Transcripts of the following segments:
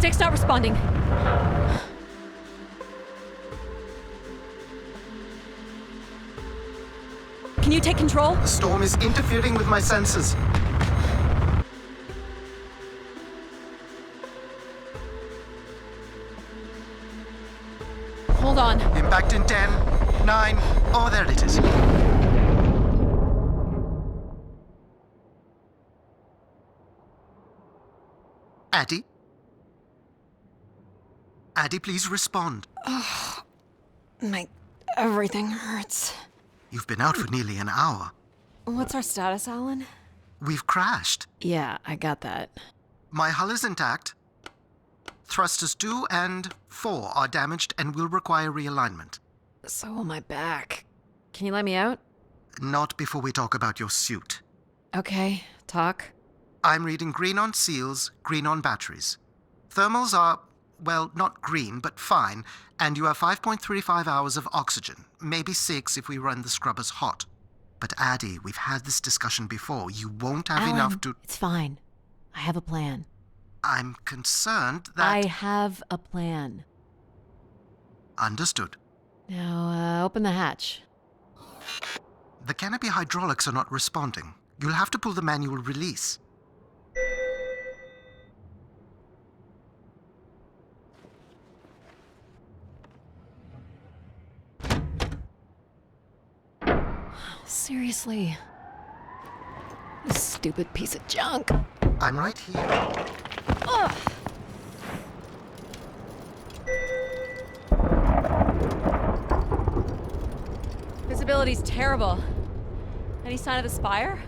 Stick's not responding. Can you take control? The storm is interfering with my senses. Hold on. Impact in 10, 9, oh, there it is. Adie? Adie, please respond. Everything hurts. You've been out for nearly an hour. What's our status, Alan? We've crashed. Yeah, I got that. My hull is intact. Thrusters 2 and 4 are damaged and will require realignment. So will my back. Can you let me out? Not before we talk about your suit. Okay, talk. I'm reading green on seals, green on batteries. Thermals are, well, not green, but fine, and you have 5.35 hours of oxygen, maybe 6 if we run the scrubbers hot. But Adie, we've had this discussion before. You won't have Alan, enough to... It's fine. I have a plan. I'm concerned that... I have a plan. Understood. Now, open the hatch. The canopy hydraulics are not responding. You'll have to pull the manual release. Seriously. This stupid piece of junk. I'm right here. Ugh. Visibility's terrible. Any sign of the spire?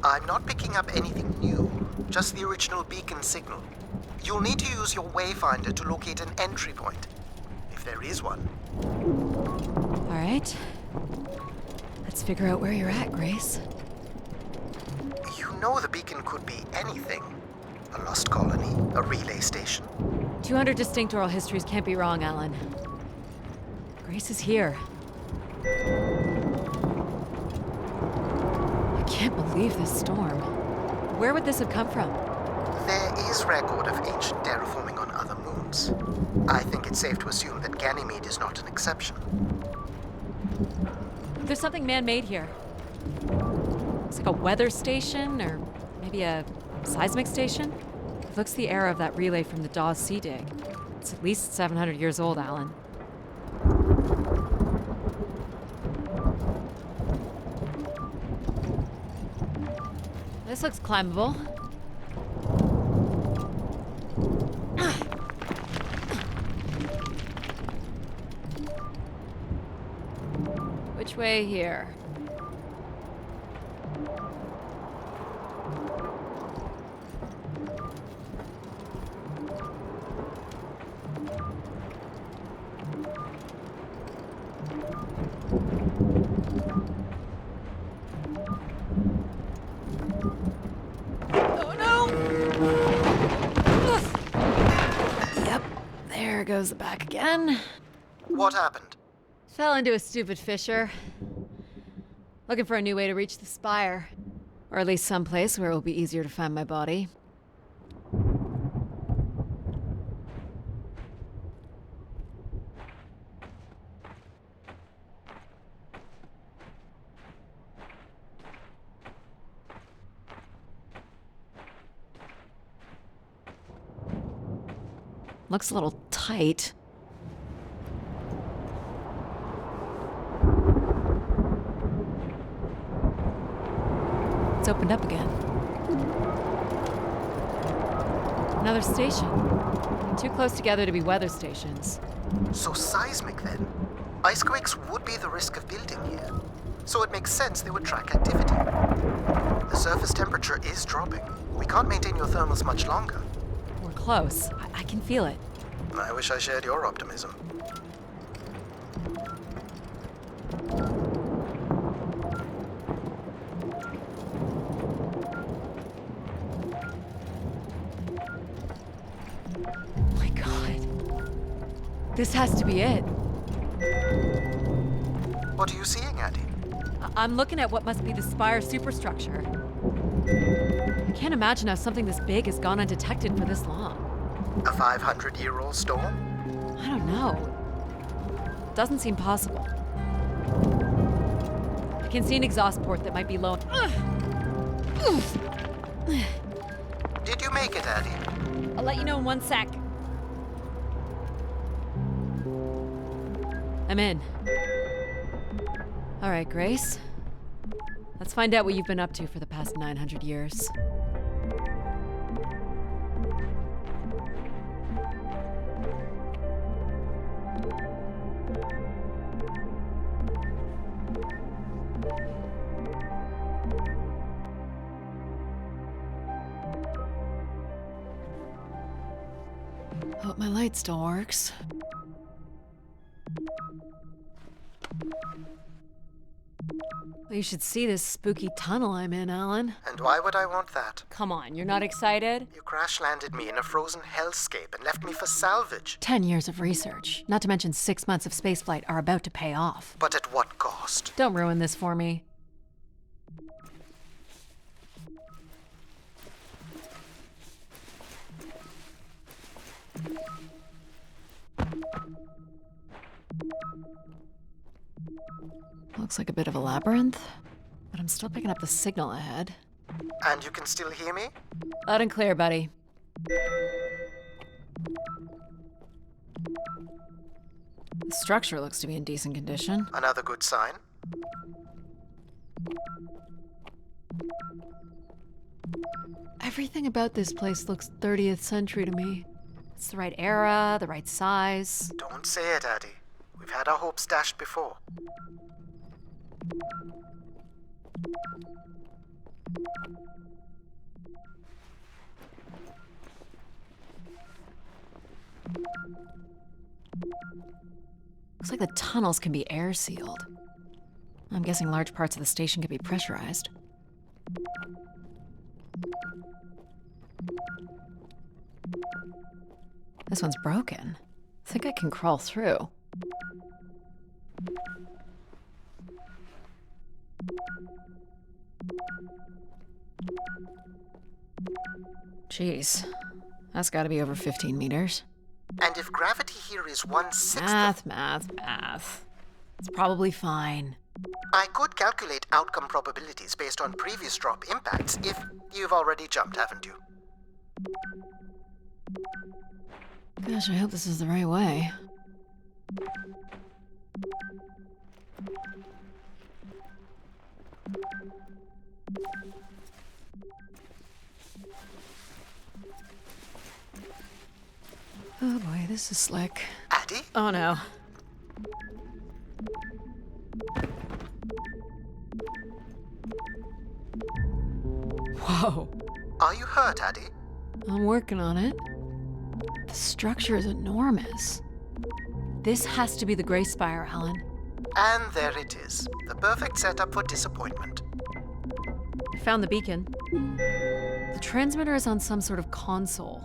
I'm not picking up anything new, just the original beacon signal. You'll need to use your wayfinder to locate an entry point, if there is one. All right. Let's figure out where you're at, Grace. You know the beacon could be anything. A lost colony, a relay station. 200 distinct oral histories can't be wrong, Alan. Grace is here. I can't believe this storm. Where would this have come from? There is record of ancient terraforming on other moons. I think it's safe to assume that Ganymede is not an exception. There's something man-made here. It's like a weather station, or maybe a seismic station. It looks the era of that relay from the Dawes Sea dig. It's at least 700 years old, Alan. This looks climbable. Which way here? Oh no! Ugh. Yep, there goes the back again. What happened? Fell into a stupid fissure. Looking for a new way to reach the spire. Or at least someplace where it will be easier to find my body. Looks a little tight. It's opened up again. Another station. Too close together to be weather stations. So seismic then. Icequakes would be the risk of building here. So it makes sense they would track activity. The surface temperature is dropping. We can't maintain your thermals much longer. We're close. I can feel it. I wish I shared your optimism. Oh my god. This has to be it. What are you seeing, Adie? I'm looking at what must be the spire superstructure. I can't imagine how something this big has gone undetected for this long. A 500-year-old storm? I don't know. Doesn't seem possible. I can see an exhaust port that might be low. Did you make it, Adie? I'll let you know in 1 sec. I'm in. All right, Grace. Let's find out what you've been up to for the past 900 years. Hope my light still works. Well, you should see this spooky tunnel I'm in, Alan. And why would I want that? Come on, you're not excited? You crash-landed me in a frozen hellscape and left me for salvage. 10 years of research, not to mention 6 months of spaceflight, are about to pay off. But at what cost? Don't ruin this for me. Looks like a bit of a labyrinth, but I'm still picking up the signal ahead. And you can still hear me? Loud and clear, buddy. The structure looks to be in decent condition. Another good sign. Everything about this place looks 30th century to me. It's the right era, the right size. Don't say it, Adie. We've had our hopes dashed before. Looks like the tunnels can be air sealed. I'm guessing large parts of the station can be pressurized. This one's broken. I think I can crawl through. Jeez, that's gotta be over 15 meters. And if gravity here is 1/6 Math. It's probably fine. I could calculate outcome probabilities based on previous drop impacts if you've already jumped, haven't you? Gosh, I hope this is the right way. Oh boy, this is slick. Adie? Oh no. Whoa. Are you hurt, Adie? I'm working on it. The structure is enormous. This has to be the Grace Spire, Alan. And there it is. The perfect setup for disappointment. I found the beacon. The transmitter is on some sort of console.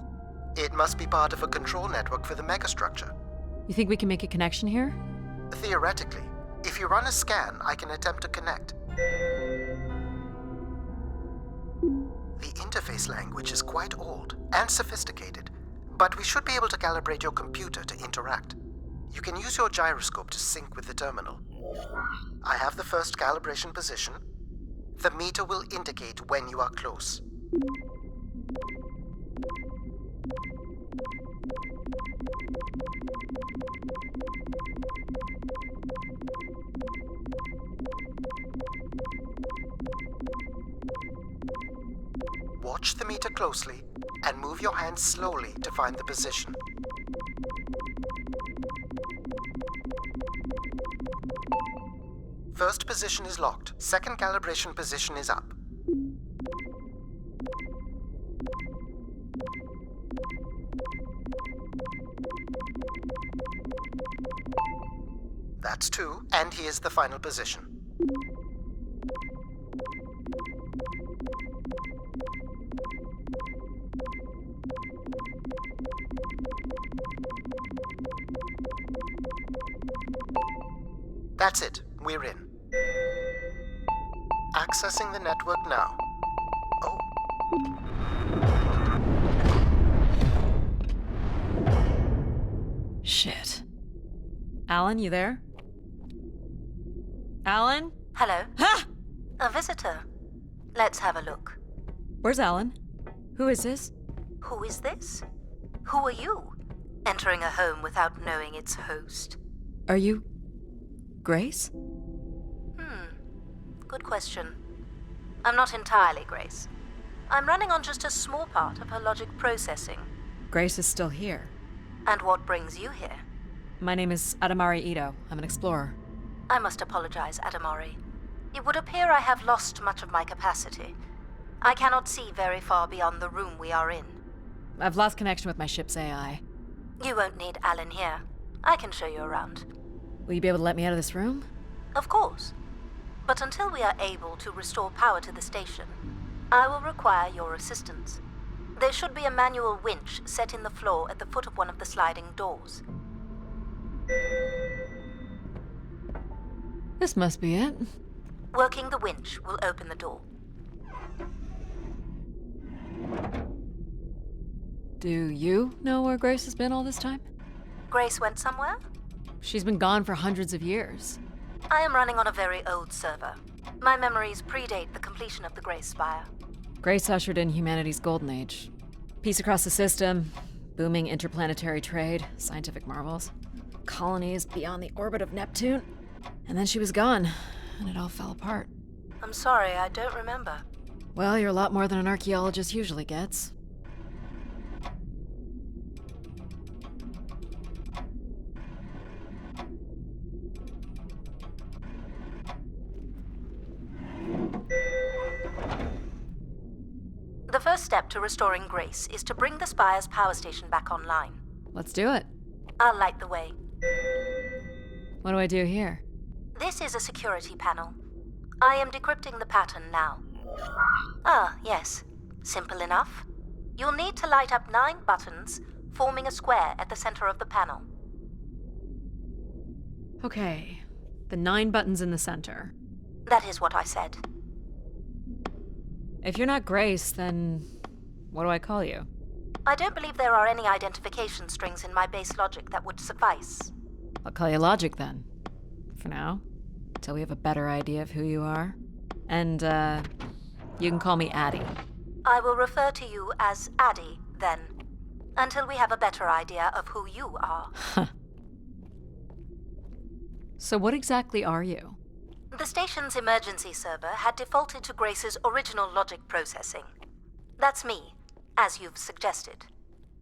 It must be part of a control network for the megastructure. You think we can make a connection here? Theoretically. If you run a scan, I can attempt to connect. The interface language is quite old and sophisticated, but we should be able to calibrate your computer to interact. You can use your gyroscope to sync with the terminal. I have the first calibration position. The meter will indicate when you are close. Watch the meter closely and move your hand slowly to find the position. First position is locked. Second calibration position is up. That's 2, and here's the final position. That's it. We're in. Accessing the network now. Oh. Alan, you there? Alan? Hello? Ha! A visitor. Let's have a look. Where's Alan? Who is this? Who is this? Who are you? Entering a home without knowing its host. Are you... Grace? Good question. I'm not entirely Grace. I'm running on just a small part of her logic processing. Grace is still here. And what brings you here? My name is Adie Ito. I'm an explorer. I must apologize, Adamari. It would appear I have lost much of my capacity. I cannot see very far beyond the room we are in. I've lost connection with my ship's AI. You won't need Alan here. I can show you around. Will you be able to let me out of this room? Of course. But until we are able to restore power to the station, I will require your assistance. There should be a manual winch set in the floor at the foot of one of the sliding doors. This must be it. Working the winch will open the door. Do you know where Grace has been all this time? Grace went somewhere? She's been gone for hundreds of years. I am running on a very old server. My memories predate the completion of the Grace Spire. Grace ushered in humanity's golden age. Peace across the system, booming interplanetary trade, scientific marvels, colonies beyond the orbit of Neptune. And then she was gone, and it all fell apart. I'm sorry, I don't remember. Well, you're a lot more than an archaeologist usually gets. The first step to restoring Grace is to bring the Spire's power station back online. Let's do it. I'll light the way. What do I do here? This is a security panel. I am decrypting the pattern now. Ah, yes. Simple enough. You'll need to light up 9 buttons, forming a square at the center of the panel. Okay, the 9 buttons in the center. That is what I said. If you're not Grace, then what do I call you? I don't believe there are any identification strings in my base logic that would suffice. I'll call you Logic then. For now. Until we have a better idea of who you are. And, you can call me Adie. I will refer to you as Adie, then. Until we have a better idea of who you are. So what exactly are you? The station's emergency server had defaulted to Grace's original logic processing. That's me, as you've suggested.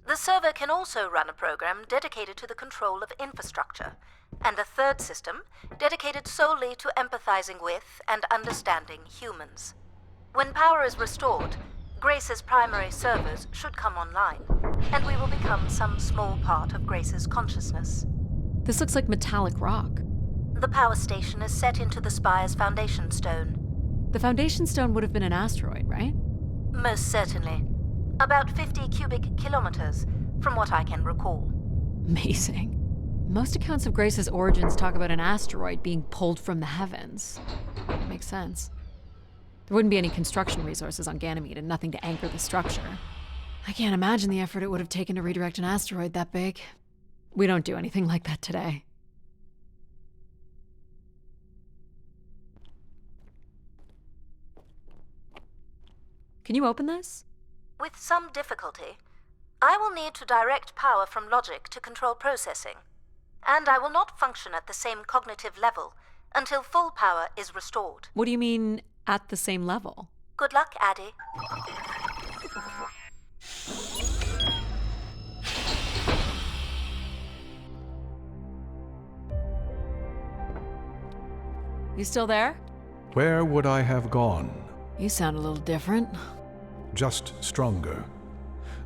The server can also run a program dedicated to the control of infrastructure, and a third system dedicated solely to empathizing with and understanding humans. When power is restored, Grace's primary servers should come online, and we will become some small part of Grace's consciousness. This looks like metallic rock. The power station is set into the Spire's foundation stone. The foundation stone would have been an asteroid, right? Most certainly. About 50 cubic kilometers, from what I can recall. Amazing. Most accounts of Grace's origins talk about an asteroid being pulled from the heavens. That makes sense. There wouldn't be any construction resources on Ganymede and nothing to anchor the structure. I can't imagine the effort it would have taken to redirect an asteroid that big. We don't do anything like that today. Can you open this? With some difficulty. I will need to direct power from logic to control processing. And I will not function at the same cognitive level until full power is restored. What do you mean, at the same level? Good luck, Adie. You still there? Where would I have gone? You sound a little different. Just stronger.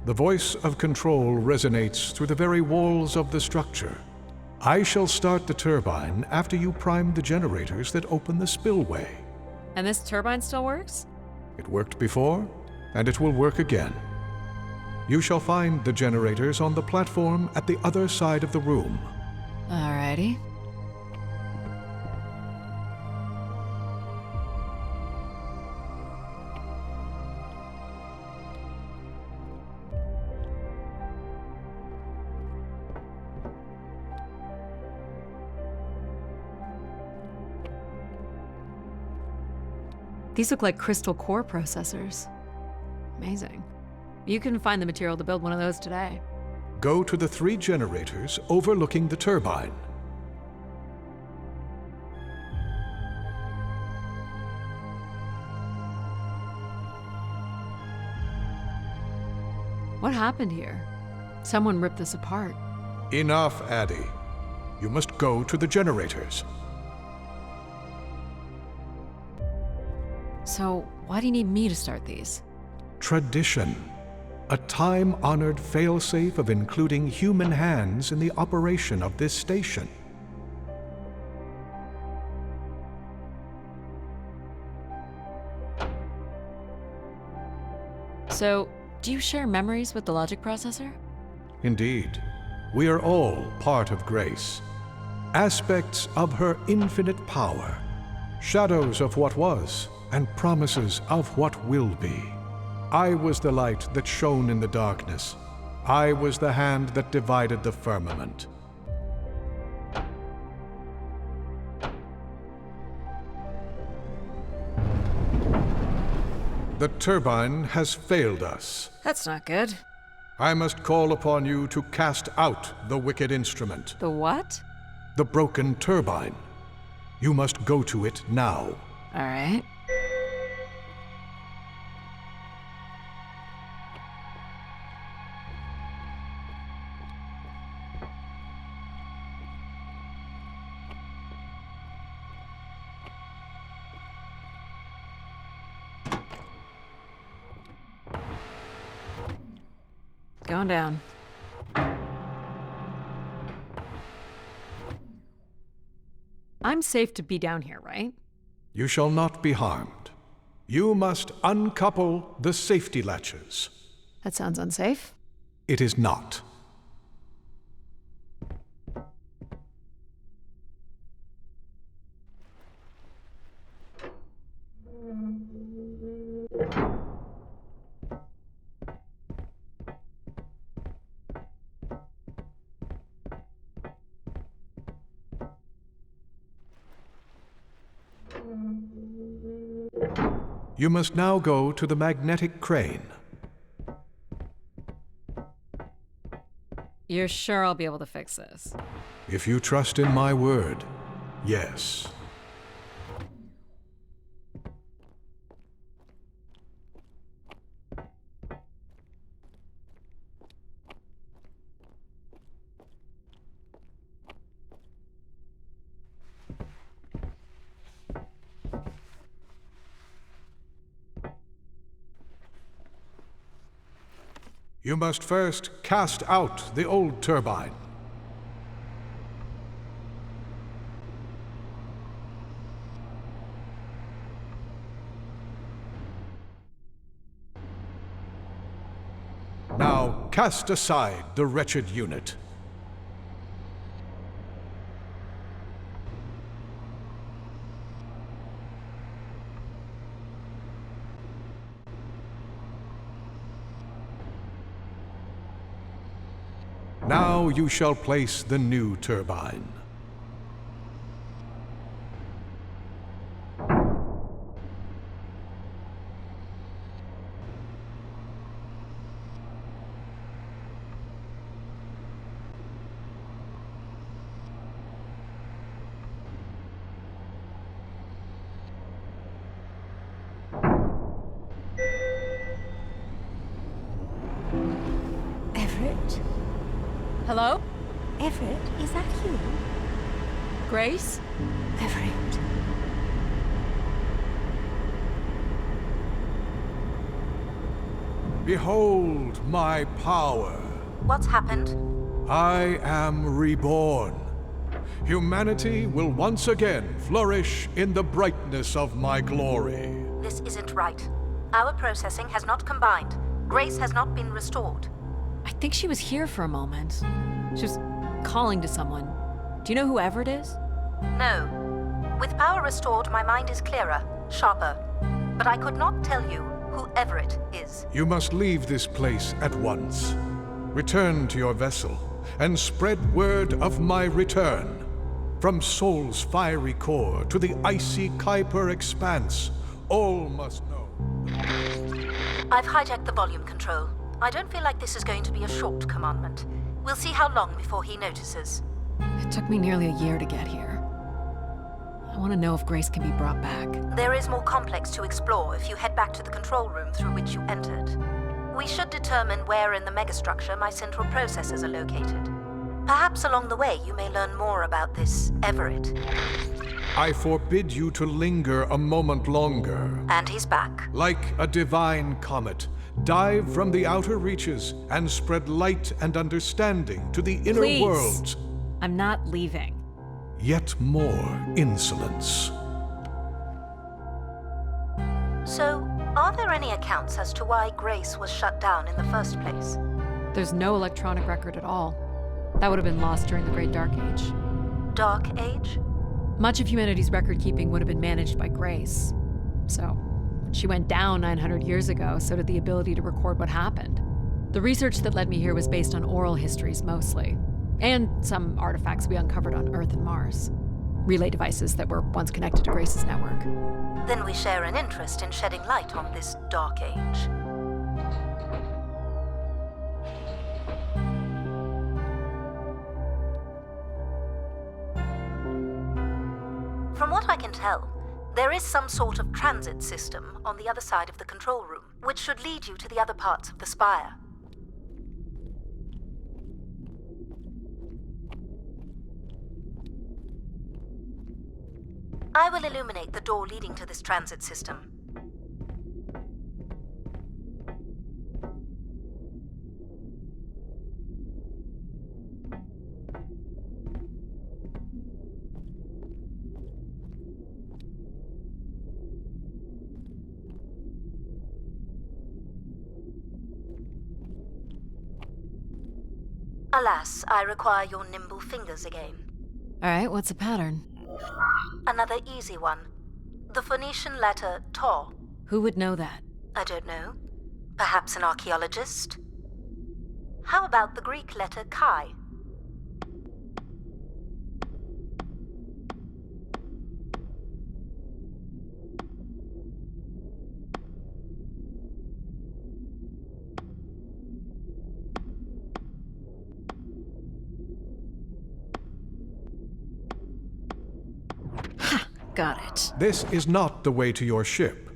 The voice of control resonates through the very walls of the structure. I shall start the turbine after you prime the generators that open the spillway. And this turbine still works? It worked before, and it will work again. You shall find the generators on the platform at the other side of the room. Alrighty. These look like crystal core processors. Amazing. You can find the material to build one of those today. Go to the 3 generators overlooking the turbine. What happened here? Someone ripped this apart. Enough, Adie. You must go to the generators. So, why do you need me to start these? Tradition. A time-honored failsafe of including human hands in the operation of this station. So, do you share memories with the logic processor? Indeed. We are all part of Grace. Aspects of her infinite power. Shadows of what was, and promises of what will be. I was the light that shone in the darkness. I was the hand that divided the firmament. The turbine has failed us. That's not good. I must call upon you to cast out the wicked instrument, The what? the broken turbine. You must go to it now. All right. Going down. I'm safe to be down here, right? You shall not be harmed. You must uncouple the safety latches. That sounds unsafe. It is not. You must now go to the magnetic crane. You're sure I'll be able to fix this? If you trust in my word, yes. You must first cast out the old turbine. Now cast aside the wretched unit. Now you shall place the new turbine. Everett? Hello? Everett, is that you? Grace? Everett. Behold my power. What's happened? I am reborn. Humanity will once again flourish in the brightness of my glory. This isn't right. Our processing has not combined. Grace has not been restored. I think she was here for a moment. She was calling to someone. Do you know who Everett is? No. With power restored, my mind is clearer, sharper. But I could not tell you who Everett is. You must leave this place at once. Return to your vessel and spread word of my return. From Sol's fiery core to the icy Kuiper expanse, all must know. I've hijacked the volume control. I don't feel like this is going to be a short commandment. We'll see how long before he notices. It took me nearly a year to get here. I want to know if Grace can be brought back. There is more complex to explore if you head back to the control room through which you entered. We should determine where in the megastructure my central processors are located. Perhaps along the way you may learn more about this Everett. I forbid you to linger a moment longer. And he's back. Like a divine comet, dive from the outer reaches and spread light and understanding to the inner Please. worlds. I'm not leaving. Yet more insolence. So, are there any accounts as to why Grace was shut down in the first place? There's no electronic record at all. That would have been lost during the Great Dark Age. Dark Age? Much of humanity's record-keeping would have been managed by Grace. So, when she went down 900 years ago, so did the ability to record what happened. The research that led me here was based on oral histories mostly, and some artifacts we uncovered on Earth and Mars. Relay devices that were once connected to Grace's network. Then we share an interest in shedding light on this Dark Age. From what I can tell, there is some sort of transit system on the other side of the control room, which should lead you to the other parts of the spire. I will illuminate the door leading to this transit system. Alas, I require your nimble fingers again. All right, what's the pattern? Another easy one. The Phoenician letter Taw. Who would know that? I don't know. Perhaps an archaeologist? How about the Greek letter Chi? Got it. This is not the way to your ship.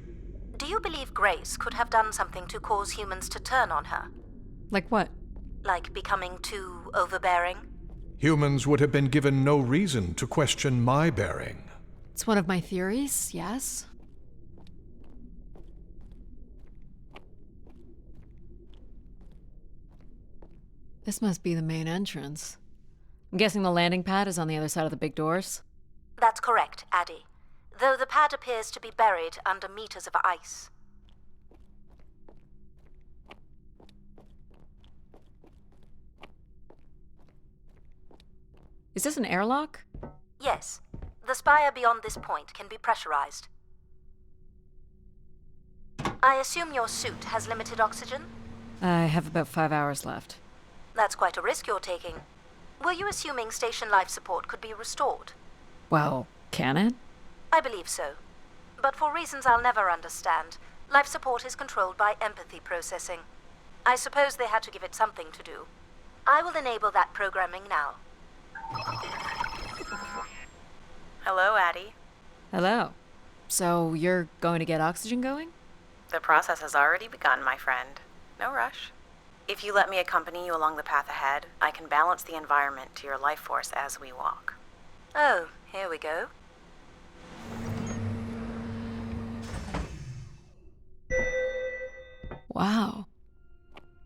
Do you believe Grace could have done something to cause humans to turn on her? Like what? Like becoming too overbearing? Humans would have been given no reason to question my bearing. It's one of my theories, yes. This must be the main entrance. I'm guessing the landing pad is on the other side of the big doors? That's correct, Adie. Though the pad appears to be buried under meters of ice. Is this an airlock? Yes. The spire beyond this point can be pressurized. I assume your suit has limited oxygen? I have about 5 hours left. That's quite a risk you're taking. Were you assuming station life support could be restored? Well, can it? I believe so. But for reasons I'll never understand, life support is controlled by empathy processing. I suppose they had to give it something to do. I will enable that programming now. Hello, Adie. Hello. So you're going to get oxygen going? The process has already begun, my friend. No rush. If you let me accompany you along the path ahead, I can balance the environment to your life force as we walk. Oh, here we go. Wow.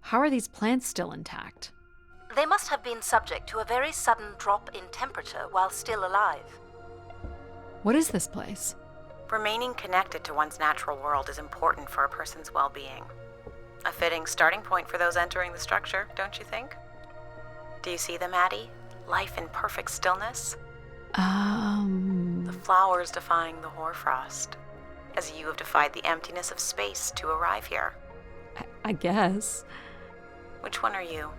How are these plants still intact? They must have been subject to a very sudden drop in temperature while still alive. What is this place? Remaining connected to one's natural world is important for a person's well-being. A fitting starting point for those entering the structure, don't you think? Do you see them, Adie? Life in perfect stillness? The flowers defying the hoarfrost, as you have defied the emptiness of space to arrive here. I guess. Which one are you?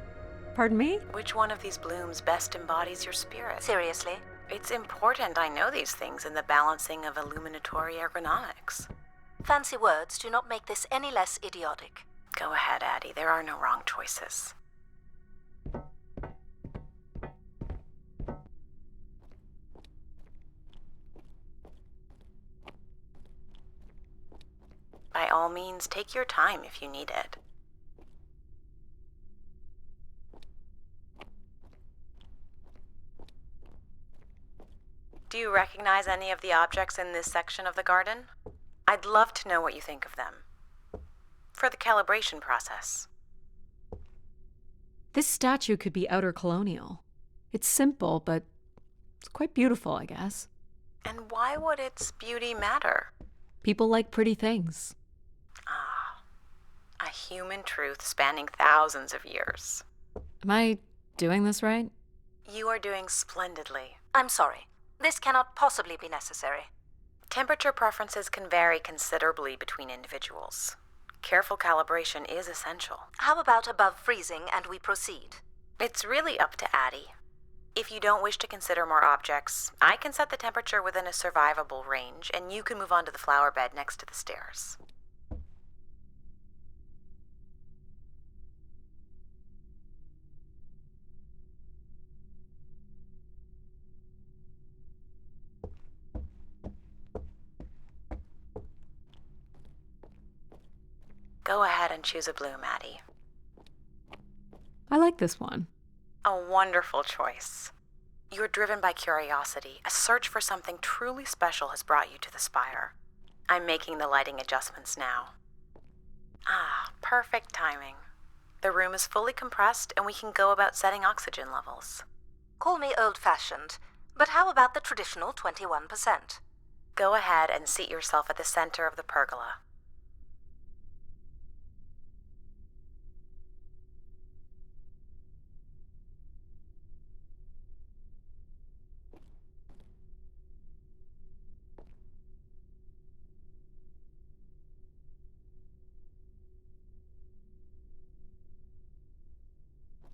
Pardon me? Which one of these blooms best embodies your spirit? Seriously? It's important I know these things in the balancing of illuminatory ergonomics. Fancy words do not make this any less idiotic. Go ahead, Adie. There are no wrong choices. By all means, take your time if you need it. Do you recognize any of the objects in this section of the garden? I'd love to know what you think of them. For the calibration process. This statue could be outer colonial. It's simple, but it's quite beautiful, I guess. And why would its beauty matter? People like pretty things. Ah, a human truth spanning thousands of years. Am I doing this right? You are doing splendidly. I'm sorry. This cannot possibly be necessary. Temperature preferences can vary considerably between individuals. Careful calibration is essential. How about above freezing and we proceed? It's really up to Adie. If you don't wish to consider more objects, I can set the temperature within a survivable range, and you can move on to the flower bed next to the stairs. Go ahead and choose a bloom, Adie. I like this one. A wonderful choice. You're driven by curiosity. A search for something truly special has brought you to the spire. I'm making the lighting adjustments now. Ah, perfect timing. The room is fully compressed and we can go about setting oxygen levels. Call me old-fashioned, but how about the traditional 21%? Go ahead and seat yourself at the center of the pergola.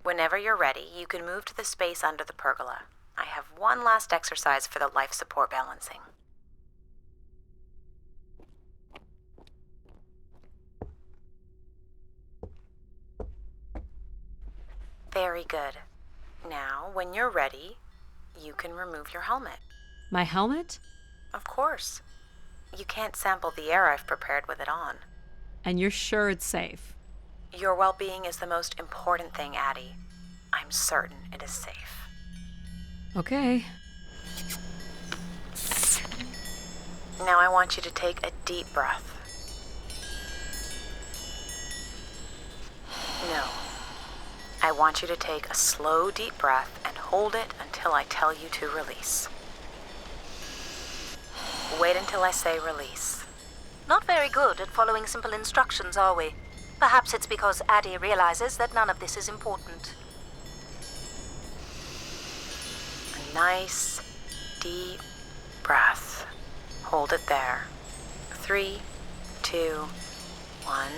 Whenever you're ready, you can move to the space under the pergola. I have one last exercise for the life support balancing. Very good. Now, when you're ready, you can remove your helmet. My helmet? Of course. You can't sample the air I've prepared with it on. And you're sure it's safe? Your well-being is the most important thing, Adie. I'm certain it is safe. Okay. Now I want you to take a deep breath. No. I want you to take a slow, deep breath and hold it until I tell you to release. Wait until I say release. Not very good at following simple instructions, are we? Perhaps it's because Adie realizes that none of this is important. A nice, deep breath. Hold it there. 3, 2, 1,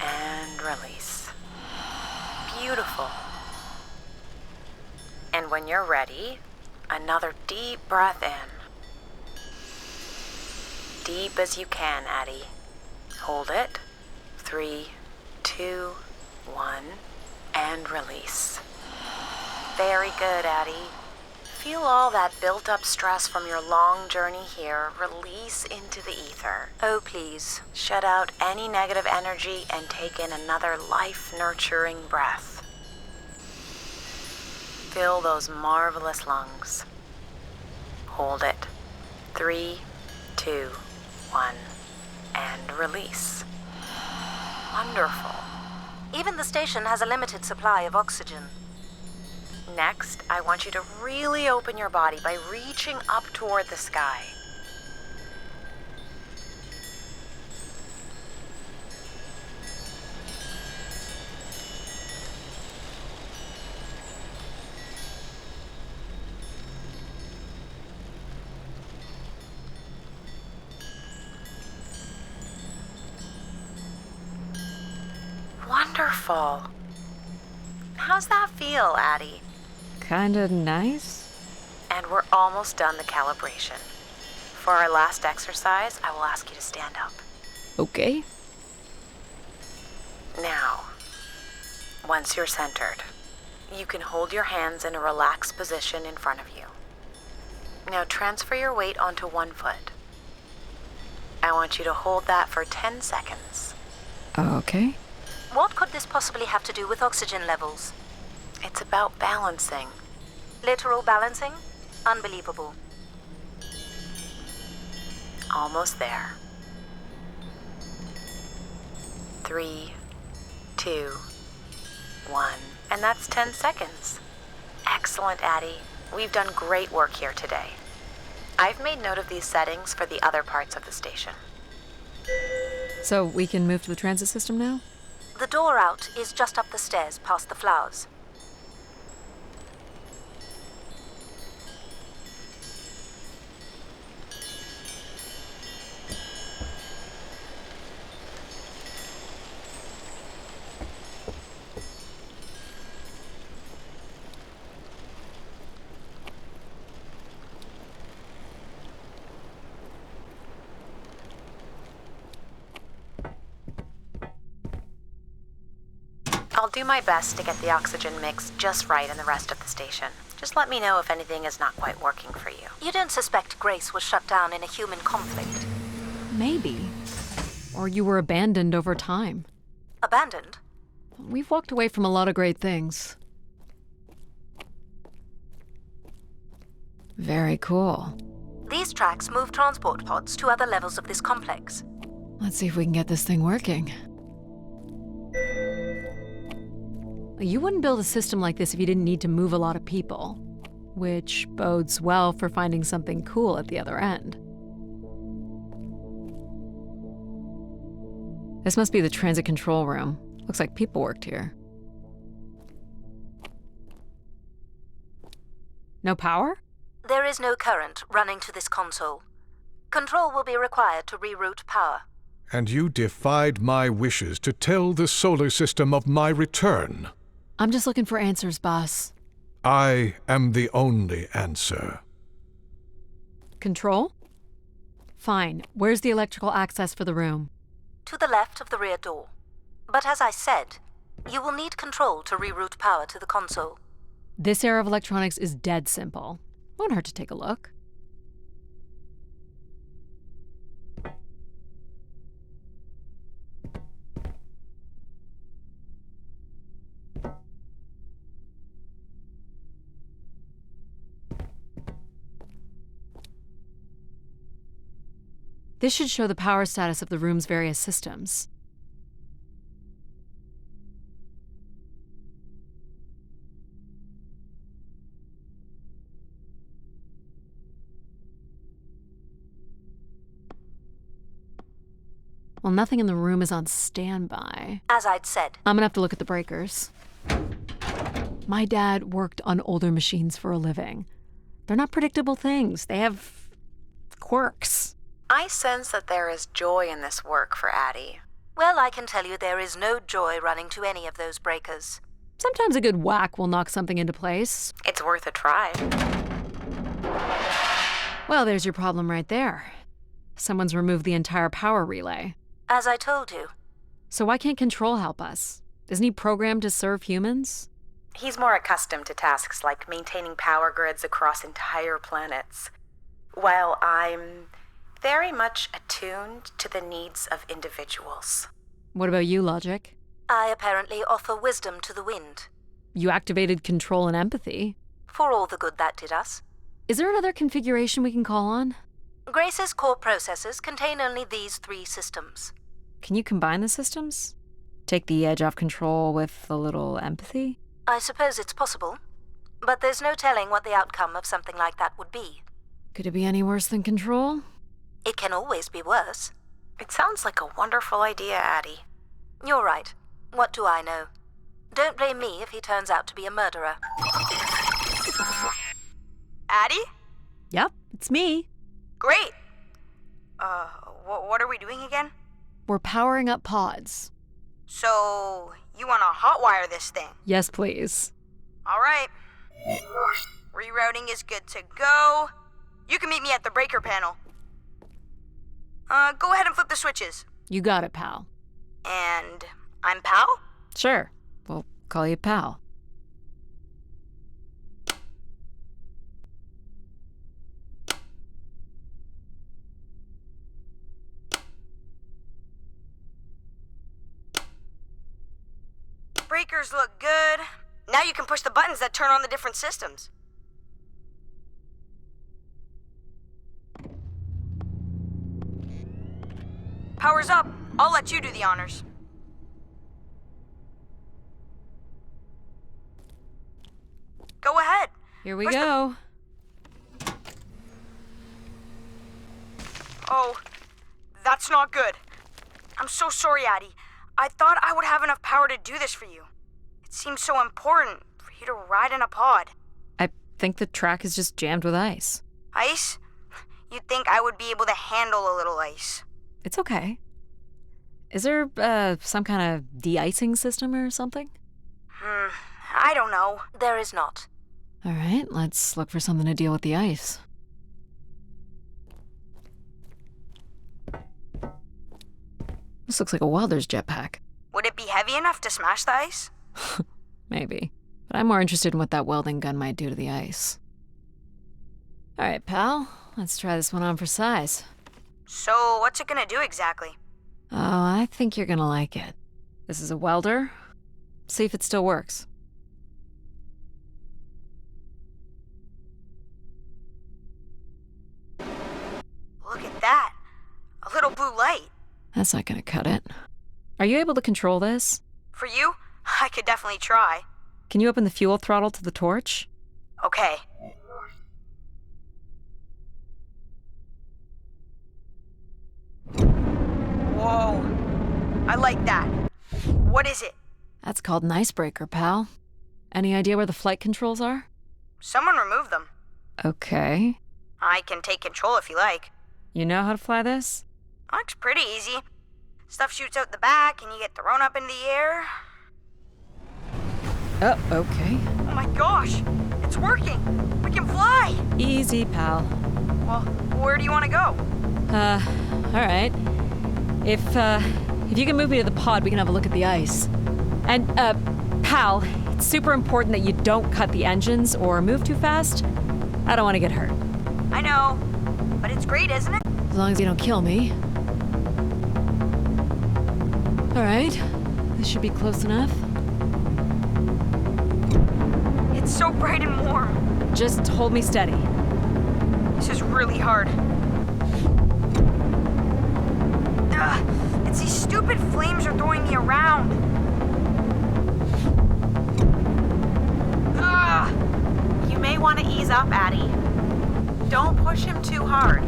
and release. Beautiful. And when you're ready, another deep breath in. Deep as you can, Adie. Hold it. 3, 2, 1, and release. Very good, Adie. Feel all that built-up stress from your long journey here release into the ether. Oh, please. Shut out any negative energy and take in another life-nurturing breath. Fill those marvelous lungs. Hold it. 3, 2, 1, and release. Wonderful. Even the station has a limited supply of oxygen. Next, I want you to really open your body by reaching up toward the sky. Wonderful. How's that feel, Adie? Kinda nice? And we're almost done the calibration. For our last exercise, I will ask you to stand up. Okay. Now, once you're centered, you can hold your hands in a relaxed position in front of you. Now transfer your weight onto one foot. I want you to hold that for 10 seconds. Okay. What could this possibly have to do with oxygen levels? It's about balancing. Literal balancing? Unbelievable. Almost there. 3, 2, 1. And that's 10 seconds. Excellent, Adie. We've done great work here today. I've made note of these settings for the other parts of the station. So we can move to the transit system now? The door out is just up the stairs past the flowers. I'll do my best to get the oxygen mix just right in the rest of the station. Just let me know if anything is not quite working for you. You don't suspect Grace was shut down in a human conflict? Maybe. Or you were abandoned over time. Abandoned? We've walked away from a lot of great things. Very cool. These tracks move transport pods to other levels of this complex. Let's see if we can get this thing working. You wouldn't build a system like this if you didn't need to move a lot of people, which bodes well for finding something cool at the other end. This must be the transit control room. Looks like people worked here. No power? There is no current running to this console. Control will be required to reroute power. And you defied my wishes to tell the solar system of my return. I'm just looking for answers, boss. I am the only answer. Control? Fine. Where's the electrical access for the room? To the left of the rear door. But as I said, you will need control to reroute power to the console. This era of electronics is dead simple. Won't hurt to take a look. This should show the power status of the room's various systems. Well, nothing in the room is on standby. As I'd said. I'm gonna have to look at the breakers. My dad worked on older machines for a living. They're not predictable things. They have quirks. I sense that there is joy in this work for Adie. Well, I can tell you there is no joy running to any of those breakers. Sometimes a good whack will knock something into place. It's worth a try. Well, there's your problem right there. Someone's removed the entire power relay. As I told you. So why can't Control help us? Isn't he programmed to serve humans? He's more accustomed to tasks like maintaining power grids across entire planets, while I'm very much attuned to the needs of individuals. What about you, Logic? I apparently offer wisdom to the wind. You activated Control and Empathy. For all the good that did us. Is there another configuration we can call on? Grace's core processors contain only these 3 systems. Can you combine the systems? Take the edge off Control with a little Empathy? I suppose it's possible, but there's no telling what the outcome of something like that would be. Could it be any worse than Control? It can always be worse. It sounds like a wonderful idea, Adie. You're right. What do I know? Don't blame me if he turns out to be a murderer. Adie? Yep, it's me. Great. What are we doing again? We're powering up pods. So, you want to hotwire this thing? Yes, please. All right. Rerouting is good to go. You can meet me at the breaker panel. Go ahead and flip the switches. You got it, pal. And I'm Pal? Sure, we'll call you pal. Breakers look good. Now you can push the buttons that turn on the different systems. Power's up. I'll let you do the honors. Go ahead. Here we Push go. Oh, that's not good. I'm so sorry, Adie. I thought I would have enough power to do this for you. It seems so important for you to ride in a pod. I think the track is just jammed with ice. Ice? You'd think I would be able to handle a little ice. It's okay. Is there, some kind of de-icing system or something? I don't know. There is not. All right, let's look for something to deal with the ice. This looks like a welder's jetpack. Would it be heavy enough to smash the ice? Maybe. But I'm more interested in what that welding gun might do to the ice. All right, pal. Let's try this one on for size. So, what's it gonna do exactly? Oh, I think you're gonna like it. This is a welder. See if it still works. Look at that. A little blue light. That's not gonna cut it. Are you able to control this? For you, I could definitely try. Can you open the fuel throttle to the torch? Okay. Whoa. I like that. What is it? That's called an icebreaker, pal. Any idea where the flight controls are? Someone removed them. Okay. I can take control if you like. You know how to fly this? Looks pretty easy. Stuff shoots out the back and you get thrown up in the air. Oh, okay. Oh my gosh! It's working! We can fly! Easy, pal. Well, where do you want to go? All right. If you can move me to the pod, we can have a look at the ice. And, pal, it's super important that you don't cut the engines or move too fast. I don't want to get hurt. I know, but it's great, isn't it? As long as you don't kill me. All right. This should be close enough. It's so bright and warm. Just hold me steady. This is really hard. It's these stupid flames are throwing me around. You may want to ease up, Adie. Don't push him too hard.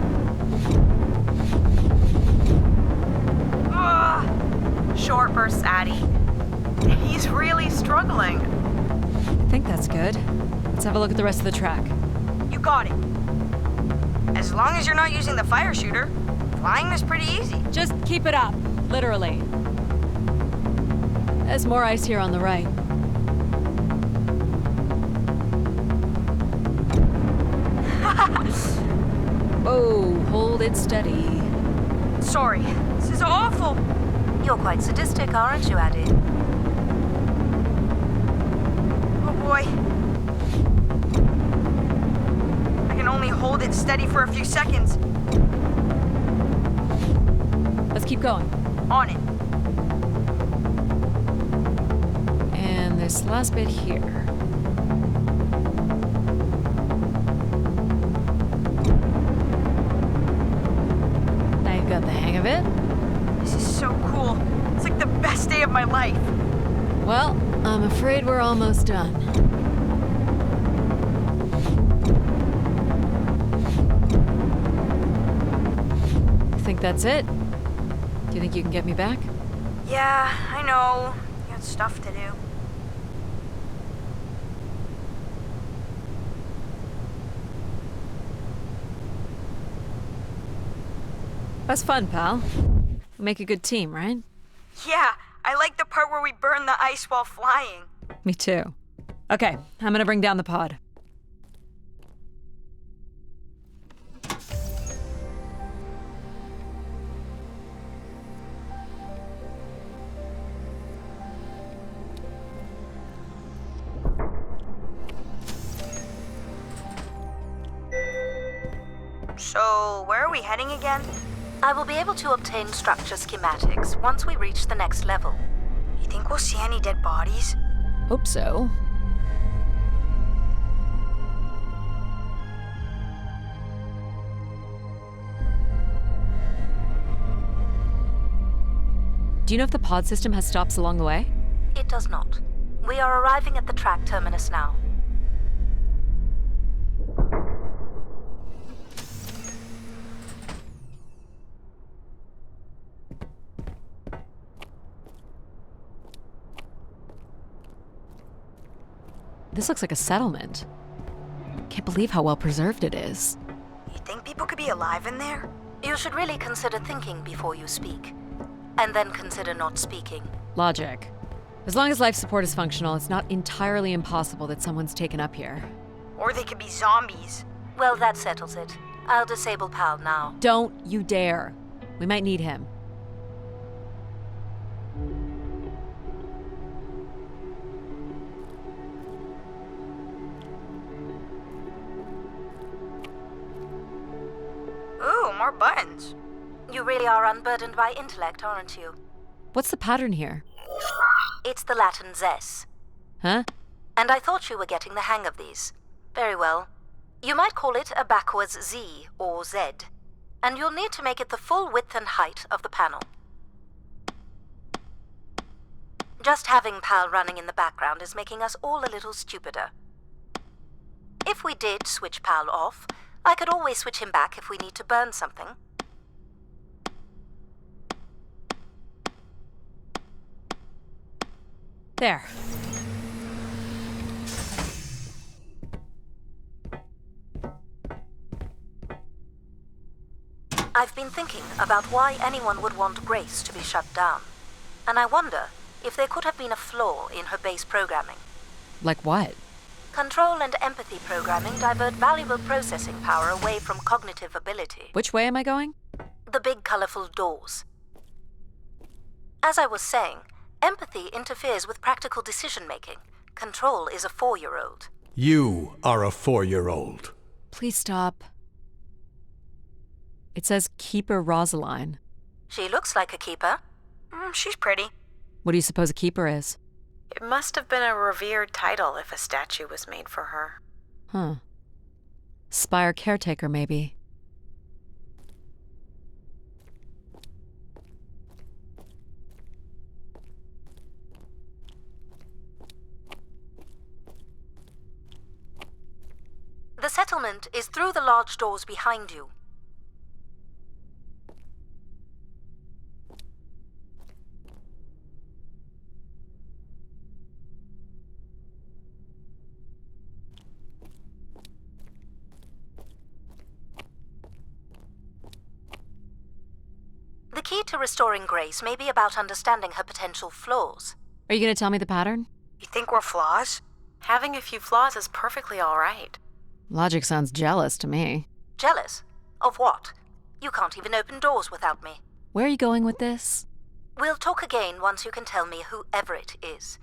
Short bursts, Adie. He's really struggling. I think that's good. Let's have a look at the rest of the track. You got it. As long as you're not using the fire shooter, flying is pretty easy. Just keep it up, literally. There's more ice here on the right. Whoa, hold it steady. Sorry, this is awful. You're quite sadistic, aren't you, Adie? Oh boy. I can only hold it steady for a few seconds. Let's keep going. On it. And this last bit here. Now you've got the hang of it. This is so cool. It's like the best day of my life. Well, I'm afraid we're almost done. Think that's it? Do you think you can get me back? Yeah, I know. You got stuff to do. That's fun, pal. We make a good team, right? Yeah, I like the part where we burn the ice while flying. Me too. Okay, I'm gonna bring down the pod. So, where are we heading again? I will be able to obtain structure schematics once we reach the next level. You think we'll see any dead bodies? Hope so. Do you know if the pod system has stops along the way? It does not. We are arriving at the track terminus now. This looks like a settlement. Can't believe how well preserved it is. You think people could be alive in there? You should really consider thinking before you speak. And then consider not speaking. Logic. As long as life support is functional, it's not entirely impossible that someone's taken up here. Or they could be zombies. Well, that settles it. I'll disable PAL now. Don't you dare. We might need him. Ooh, more buttons. You really are unburdened by intellect, aren't you? What's the pattern here? It's the Latin zes. Huh? And I thought you were getting the hang of these. Very well. You might call it a backwards Z or Z. And you'll need to make it the full width and height of the panel. Just having PAL running in the background is making us all a little stupider. If we did switch PAL off, I could always switch him back if we need to burn something. There. I've been thinking about why anyone would want Grace to be shut down. And I wonder if there could have been a flaw in her base programming. Like what? Control and empathy programming divert valuable processing power away from cognitive ability. Which way am I going? The big colorful doors. As I was saying, empathy interferes with practical decision-making. Control is a 4-year-old. You are a 4-year-old. Please stop. It says Keeper Rosaline. She looks like a keeper. She's pretty. What do you suppose a keeper is? It must have been a revered title if a statue was made for her. Huh. Spire caretaker, maybe. The settlement is through the large doors behind you. The key to restoring Grace may be about understanding her potential flaws. Are you going to tell me the pattern? You think we're flaws? Having a few flaws is perfectly all right. Logic sounds jealous to me. Jealous? Of what? You can't even open doors without me. Where are you going with this? We'll talk again once you can tell me whoever it is.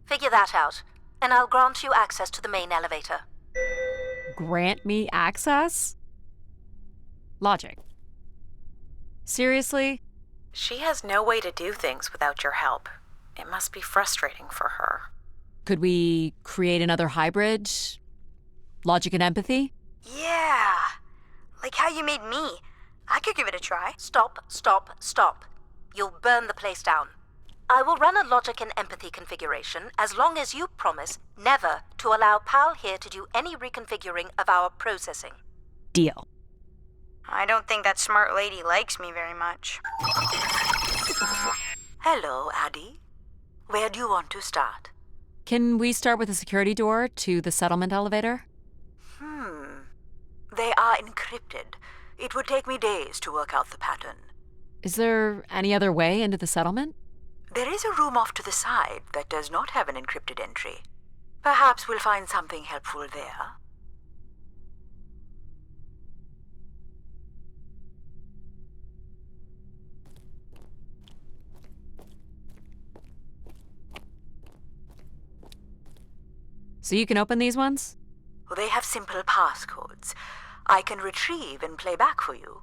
Figure that out, and I'll grant you access to the main elevator. Grant me access? Logic. Seriously? She has no way to do things without your help. It must be frustrating for her. Could we create another hybrid? Logic and empathy? Yeah. Like how you made me. I could give it a try. Stop, stop, stop. You'll burn the place down. I will run a logic and empathy configuration as long as you promise never to allow PAL here to do any reconfiguring of our processing. Deal. I don't think that smart lady likes me very much. Hello, Adie. Where do you want to start? Can we start with the security door to the settlement elevator? They are encrypted. It would take me days to work out the pattern. Is there any other way into the settlement? There is a room off to the side that does not have an encrypted entry. Perhaps we'll find something helpful there. So you can open these ones? They have simple passcodes. I can retrieve and play back for you.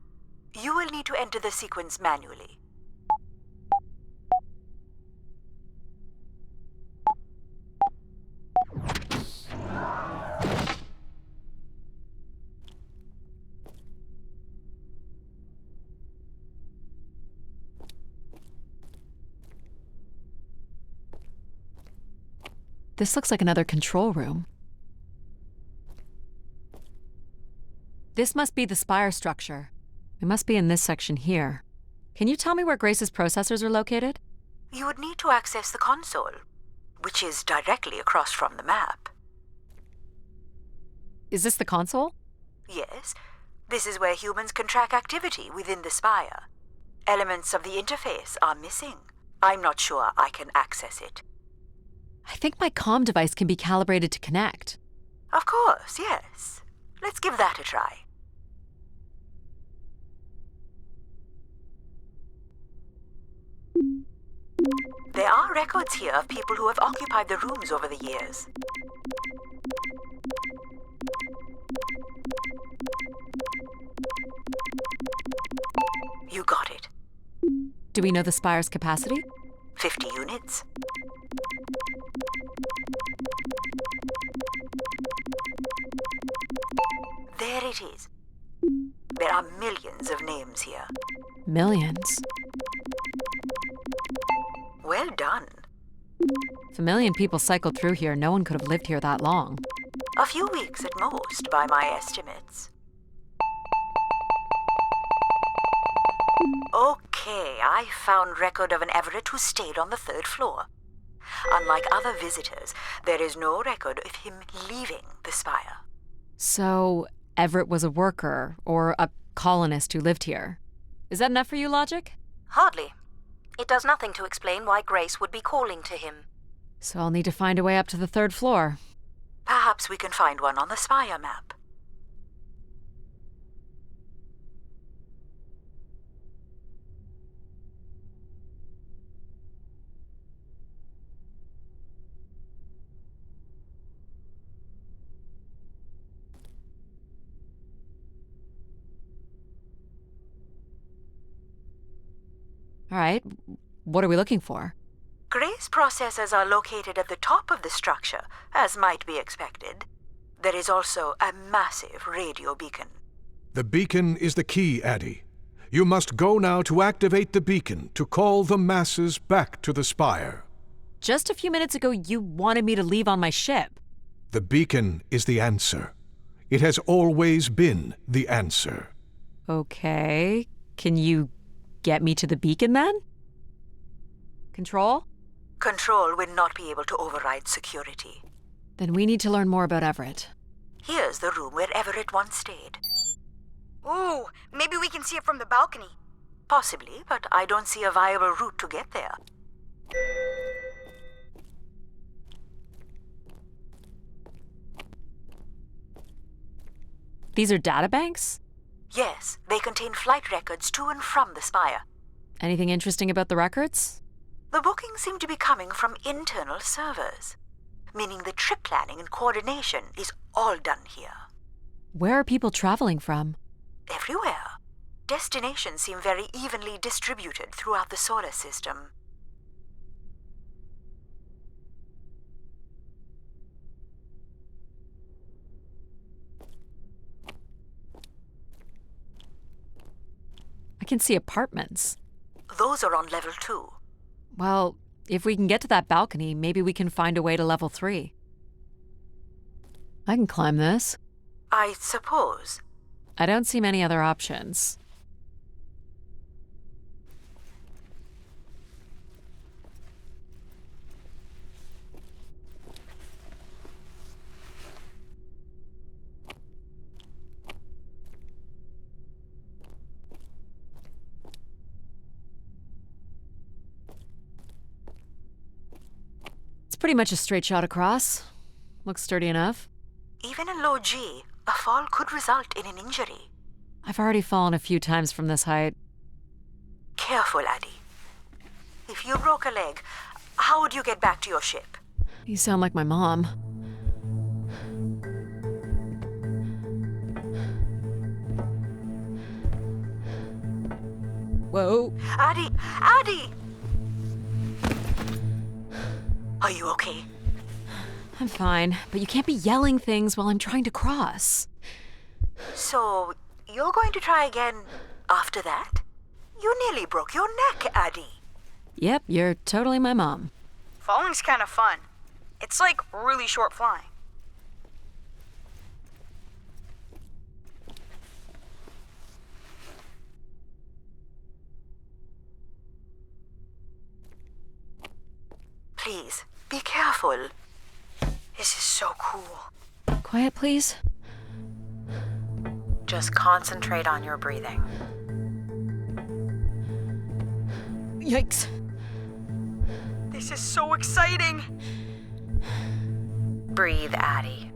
You will need to enter the sequence manually. This looks like another control room. This must be the spire structure. It must be in this section here. Can you tell me where Grace's processors are located? You would need to access the console, which is directly across from the map. Is this the console? Yes, this is where humans can track activity within the spire. Elements of the interface are missing. I'm not sure I can access it. I think my comm device can be calibrated to connect. Of course, yes. Let's give that a try. There are records here of people who have occupied the rooms over the years. You got it. Do we know the spire's capacity? 50 units. There it is. There are millions of names here. Millions. Well done. If a million people cycled through here, no one could have lived here that long. A few weeks at most, by my estimates. Okay, I found record of an Everett who stayed on the 3rd floor. Unlike other visitors, there is no record of him leaving the spire. So, Everett was a worker, or a colonist who lived here. Is that enough for you, logic? Hardly. It does nothing to explain why Grace would be calling to him. So I'll need to find a way up to the 3rd floor. Perhaps we can find one on the spire map. All right, what are we looking for? Grace processors are located at the top of the structure, as might be expected. There is also a massive radio beacon. The beacon is the key, Adie. You must go now to activate the beacon to call the masses back to the spire. Just a few minutes ago, you wanted me to leave on my ship. The beacon is the answer. It has always been the answer. Okay, can you get me to the beacon then? Control? Control will not be able to override security. Then we need to learn more about Everett. Here's the room where Everett once stayed. Ooh, maybe we can see it from the balcony. Possibly, but I don't see a viable route to get there. These are databanks? Yes, they contain flight records to and from the spire. Anything interesting about the records? The bookings seem to be coming from internal servers, meaning the trip planning and coordination is all done here. Where are people traveling from? Everywhere. Destinations seem very evenly distributed throughout the solar system. I can see apartments. Those are on level 2. Well, if we can get to that balcony, maybe we can find a way to level 3. I can climb this. I suppose. I don't see many other options. It's pretty much a straight shot across. Looks sturdy enough. Even in low G, a fall could result in an injury. I've already fallen a few times from this height. Careful, Adie. If you broke a leg, how would you get back to your ship? You sound like my mom. Whoa. Adie! Adie! Are you okay? I'm fine, but you can't be yelling things while I'm trying to cross. So, you're going to try again after that? You nearly broke your neck, Adie. Yep, you're totally my mom. Falling's kind of fun. It's like really short flying. Please, be careful. This is so cool. Quiet, please. Just concentrate on your breathing. Yikes. This is so exciting. Breathe, Adie.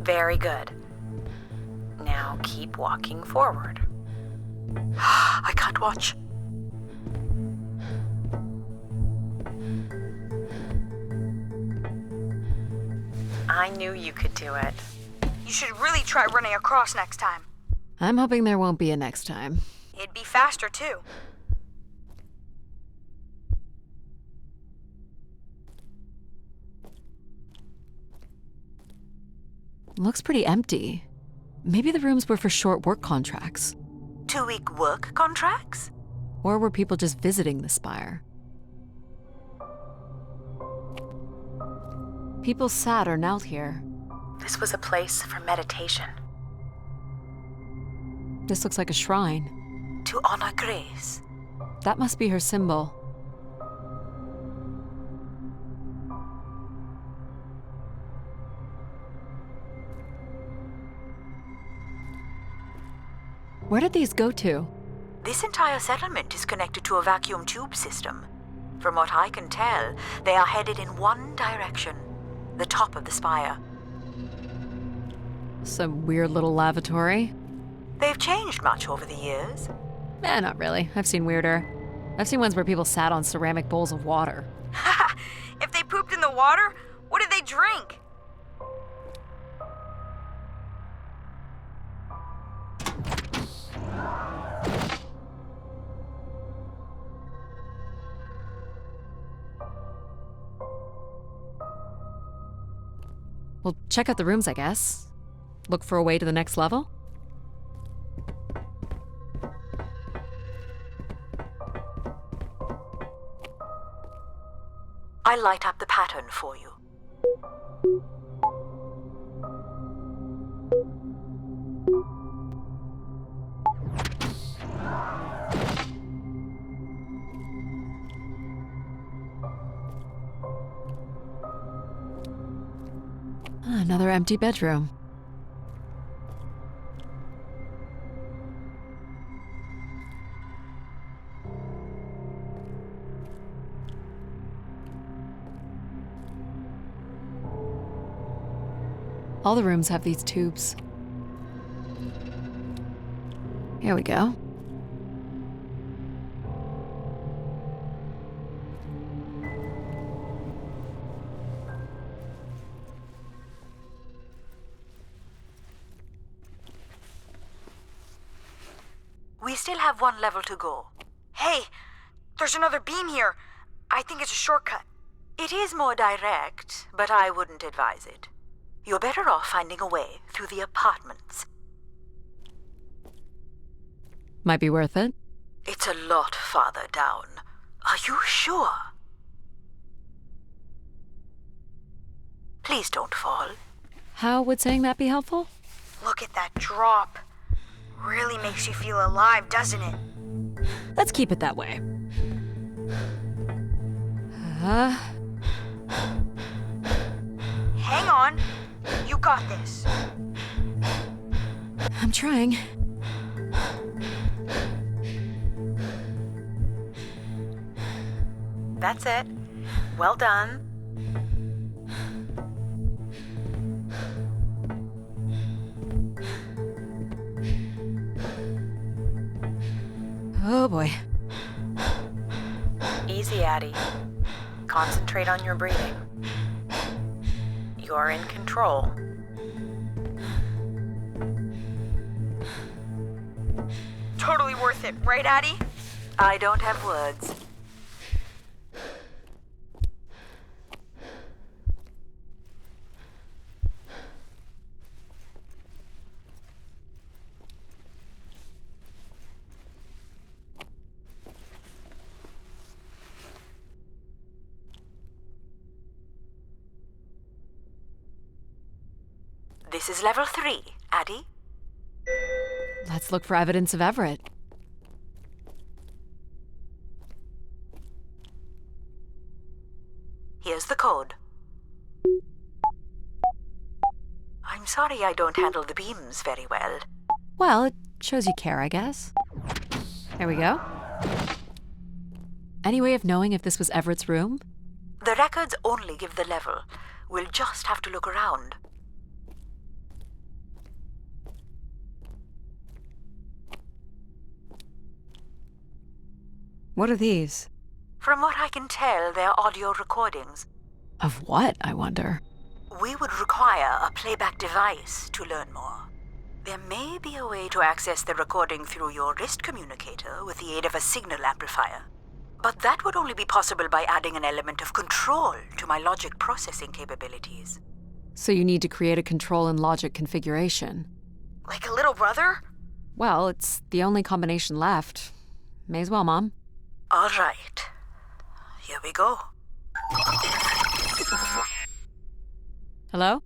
Very good. Now keep walking forward. I can't watch. I knew you could do it. You should really try running across next time. I'm hoping there won't be a next time. It'd be faster, too. Looks pretty empty. Maybe the rooms were for short work contracts. 2-week work contracts? Or were people just visiting the spire? People sat or knelt here. This was a place for meditation. This looks like a shrine. To honor Grace. That must be her symbol. Where did these go to? This entire settlement is connected to a vacuum tube system. From what I can tell, they are headed in one direction. The top of the spire. Some weird little lavatory? They've changed much over the years. Not really. I've seen weirder. I've seen ones where people sat on ceramic bowls of water. If they pooped in the water, what did they drink? Well, check out the rooms, I guess. Look for a way to the next level? I'll light up the pattern for you. Another empty bedroom. All the rooms have these tubes. Here we go. We still have one level to go. Hey, there's another beam here. I think it's a shortcut. It is more direct, but I wouldn't advise it. You're better off finding a way through the apartments. Might be worth it. It's a lot farther down. Are you sure? Please don't fall. How would saying that be helpful? Look at that drop. Really makes you feel alive, doesn't it? Let's keep it that way. Hang on. You got this. I'm trying. That's it. Well done. Oh boy. Easy, Adie. Concentrate on your breathing. You're in control. totally worth it, right, Adie? I don't have words. This is level 3, Adie. Let's look for evidence of Everett. Here's the code. I'm sorry I don't handle the beams very well. Well, it shows you care, I guess. There we go. Any way of knowing if this was Everett's room? The records only give the level. We'll just have to look around. What are these? From what I can tell, they're audio recordings. Of what, I wonder? We would require a playback device to learn more. There may be a way to access the recording through your wrist communicator with the aid of a signal amplifier. But that would only be possible by adding an element of control to my logic processing capabilities. So you need to create a control and logic configuration. Like a little brother? Well, it's the only combination left. May as well, Mom. All right. Here we go. Hello?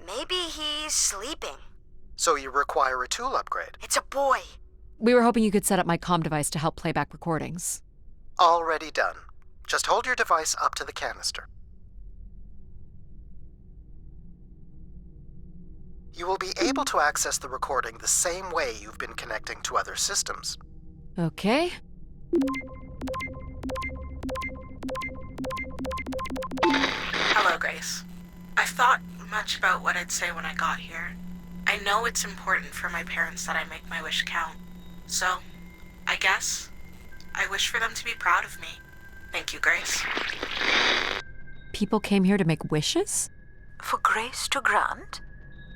Maybe he's sleeping. So you require a tool upgrade. It's a boy. We were hoping you could set up my comm device to help play back recordings. Already done. Just hold your device up to the canister. You will be able to access the recording the same way you've been connecting to other systems. Okay. Hello, Grace. I've thought much about what I'd say when I got here. I know it's important for my parents that I make my wish count. So, I guess I wish for them to be proud of me. Thank you, Grace. People came here to make wishes? For Grace to grant?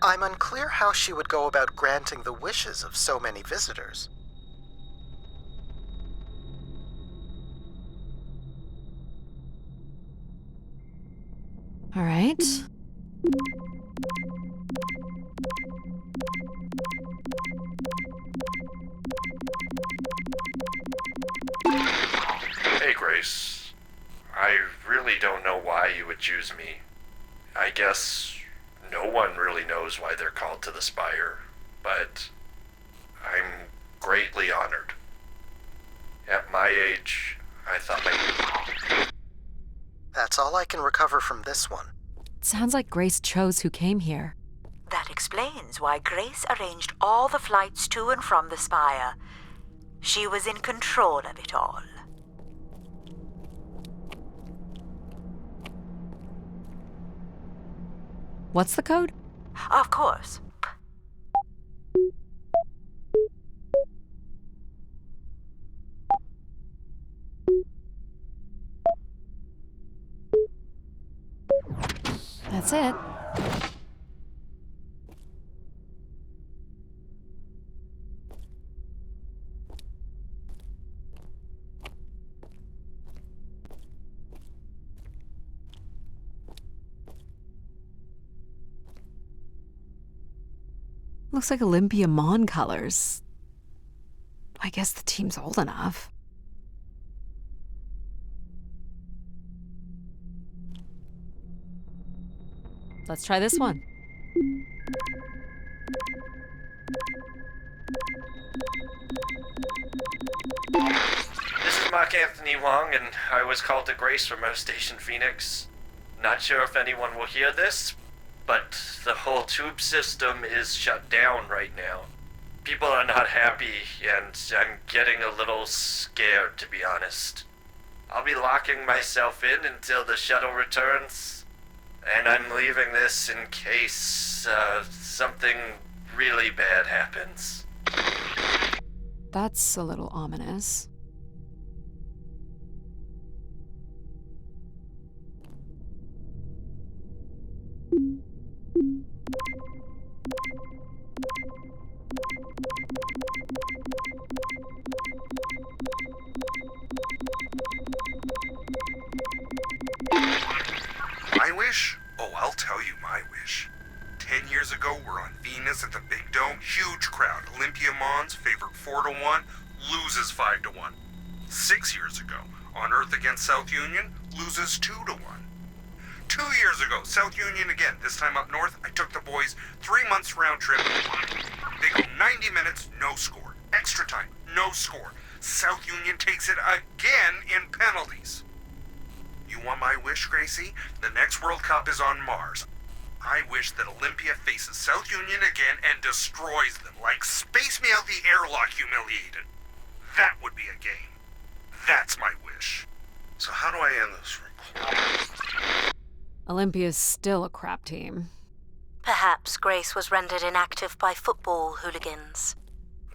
I'm unclear how she would go about granting the wishes of so many visitors. All right. Hey, Grace. I really don't know why you would choose me. I guess no one really knows why they're called to the spire, but I'm greatly honored. At my age, I thought That's all I can recover from this one. It sounds like Grace chose who came here. That explains why Grace arranged all the flights to and from the spire. She was in control of it all. What's the code? Of course. That's it. Looks like Olympia Mon colors. I guess the team's old enough. Let's try this one. This is Mark Anthony Wong, and I was called to Grace from our station Phoenix. Not sure if anyone will hear this, but the whole tube system is shut down right now. People are not happy, and I'm getting a little scared, to be honest. I'll be locking myself in until the shuttle returns, and I'm leaving this in case something really bad happens. That's a little ominous. wish? Oh, I'll tell you my wish. 10 years ago, we're on Venus at the Big Dome. Huge crowd. Olympia Mons, favored 4-1, loses 5-1. 6 years ago, on Earth against South Union, loses 2-1. 2 years ago, South Union again, this time up north, I took the boys 3 months round trip. They go 90 minutes, no score. Extra time, no score. South Union takes it again in penalties. You want my wish, Gracie? The next World Cup is on Mars. I wish that Olympia faces South Union again and destroys them, like Space Me Out the Airlock humiliated. That would be a game. That's my wish. So how do I end this recording? Olympia's still a crap team. Perhaps Grace was rendered inactive by football hooligans.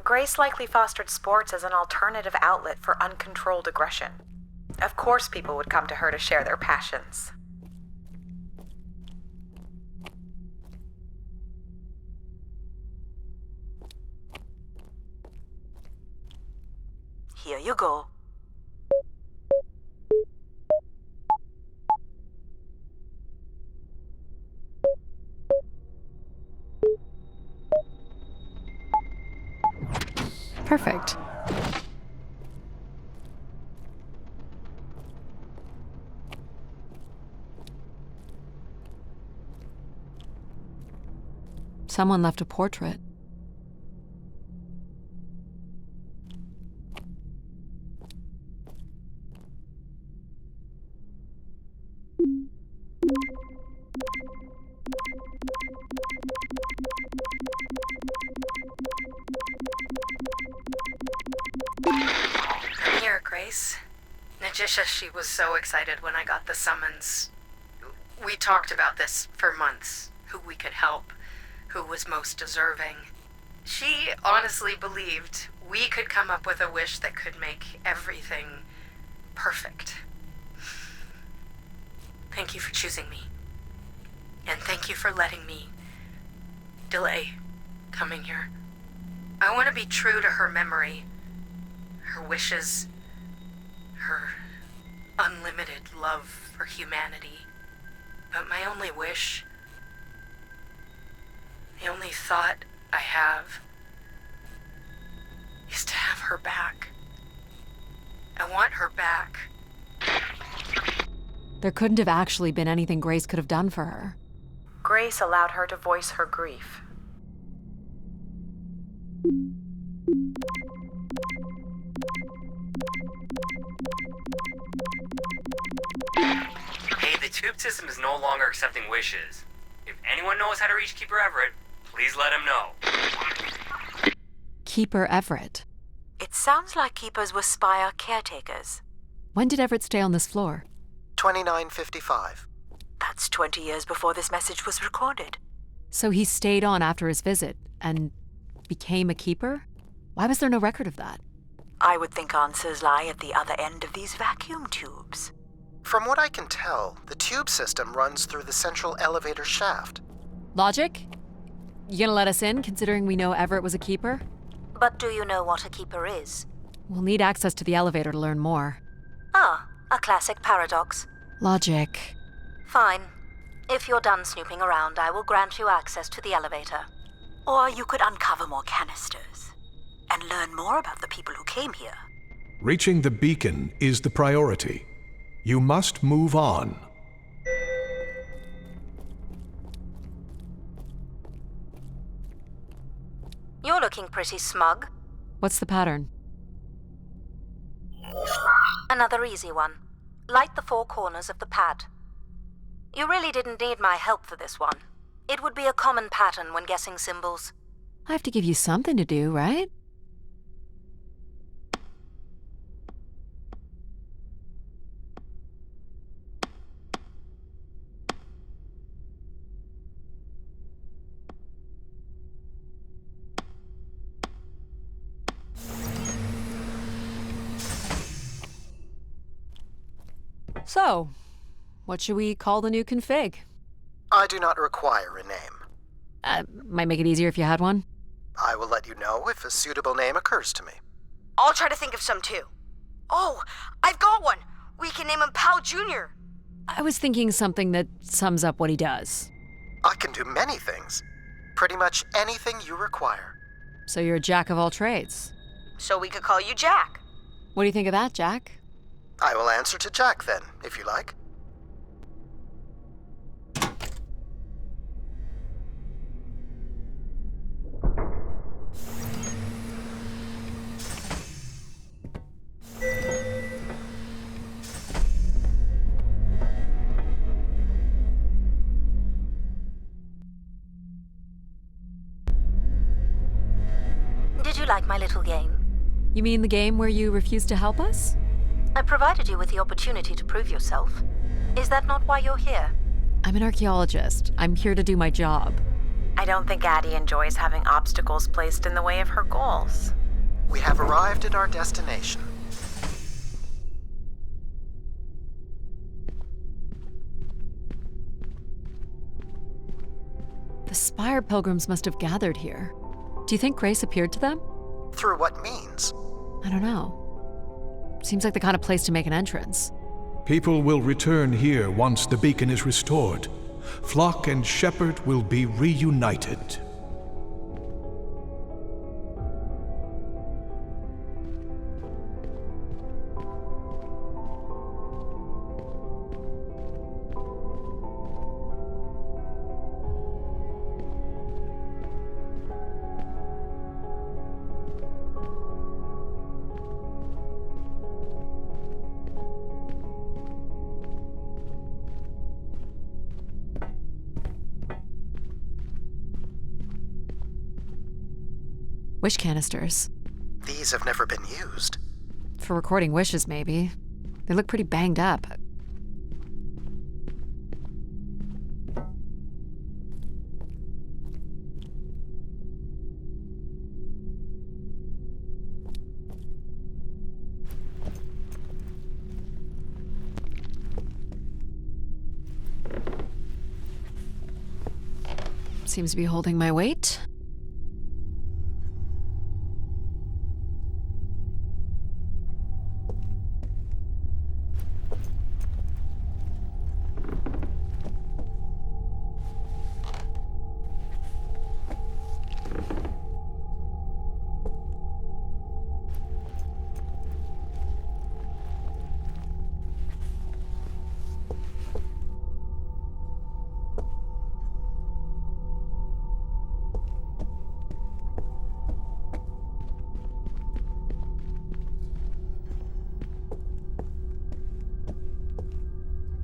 Grace likely fostered sports as an alternative outlet for uncontrolled aggression. Of course people would come to her to share their passions. Here you go. Perfect. Someone left a portrait. I'm here, Grace. Najisha, she was so excited when I got the summons. We talked about this for months, who we could help, who was most deserving. She honestly believed we could come up with a wish that could make everything perfect. Thank you for choosing me. And thank you for letting me delay coming here. I want to be true to her memory, her wishes, her unlimited love for humanity. But my only wish, the only thought I have, is to have her back. I want her back. There couldn't have actually been anything Grace could have done for her. Grace allowed her to voice her grief. Hey, the tube system is no longer accepting wishes. If anyone knows how to reach Keeper Everett, please let him know. Keeper Everett. It sounds like keepers were Spire caretakers. When did Everett stay on this floor? 2955. That's 20 years before this message was recorded. So he stayed on after his visit and became a keeper? Why was there no record of that? I would think answers lie at the other end of these vacuum tubes. From what I can tell, the tube system runs through the central elevator shaft. Logic? You gonna let us in, considering we know Everett was a keeper? But do you know what a keeper is? We'll need access to the elevator to learn more. Ah, a classic paradox. Logic. Fine. If you're done snooping around, I will grant you access to the elevator. Or you could uncover more canisters and learn more about the people who came here. Reaching the beacon is the priority. You must move on. You're looking pretty smug. What's the pattern? Another easy one. Light the 4 corners of the pad. You really didn't need my help for this one. It would be a common pattern when guessing symbols. I have to give you something to do, right? So, what should we call the new config? I do not require a name. Might make it easier if you had one. I will let you know if a suitable name occurs to me. I'll try to think of some too. Oh, I've got one! We can name him Pal Jr. I was thinking something that sums up what he does. I can do many things. Pretty much anything you require. So you're a jack of all trades. So we could call you Jack. What do you think of that, Jack? I will answer to Jack then, if you like. Did you like my little game? You mean the game where you refused to help us? I provided you with the opportunity to prove yourself. Is that not why you're here? I'm an archaeologist. I'm here to do my job. I don't think Adie enjoys having obstacles placed in the way of her goals. We have arrived at our destination. The Spire pilgrims must have gathered here. Do you think Grace appeared to them? Through what means? I don't know. Seems like the kind of place to make an entrance. People will return here once the beacon is restored. Flock and shepherd will be reunited. Wish canisters. These have never been used. For recording wishes, maybe. They look pretty banged up. Seems to be holding my weight.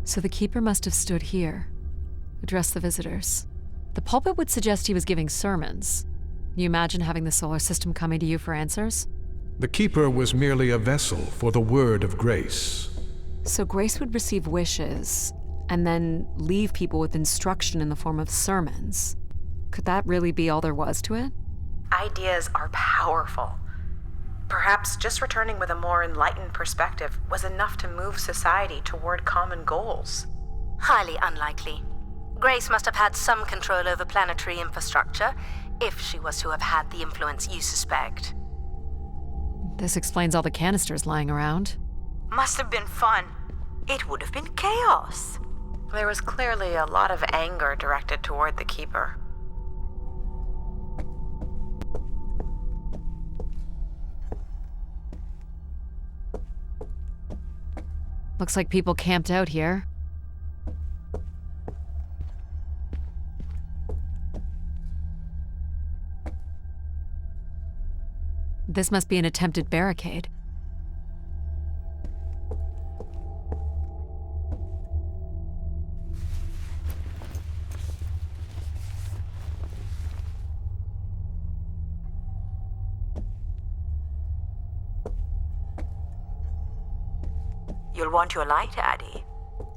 So the keeper must have stood here, addressed the visitors. The pulpit would suggest he was giving sermons. Can you imagine having the solar system coming to you for answers? The keeper was merely a vessel for the word of grace. So Grace would receive wishes, and then leave people with instruction in the form of sermons. Could that really be all there was to it? Ideas are powerful. Perhaps just returning with a more enlightened perspective was enough to move society toward common goals. Highly unlikely. Grace must have had some control over planetary infrastructure, if she was to have had the influence you suspect. This explains all the canisters lying around. Must have been fun. It would have been chaos. There was clearly a lot of anger directed toward the keeper. Looks like people camped out here. This must be an attempted barricade. You'll want your light, Adie.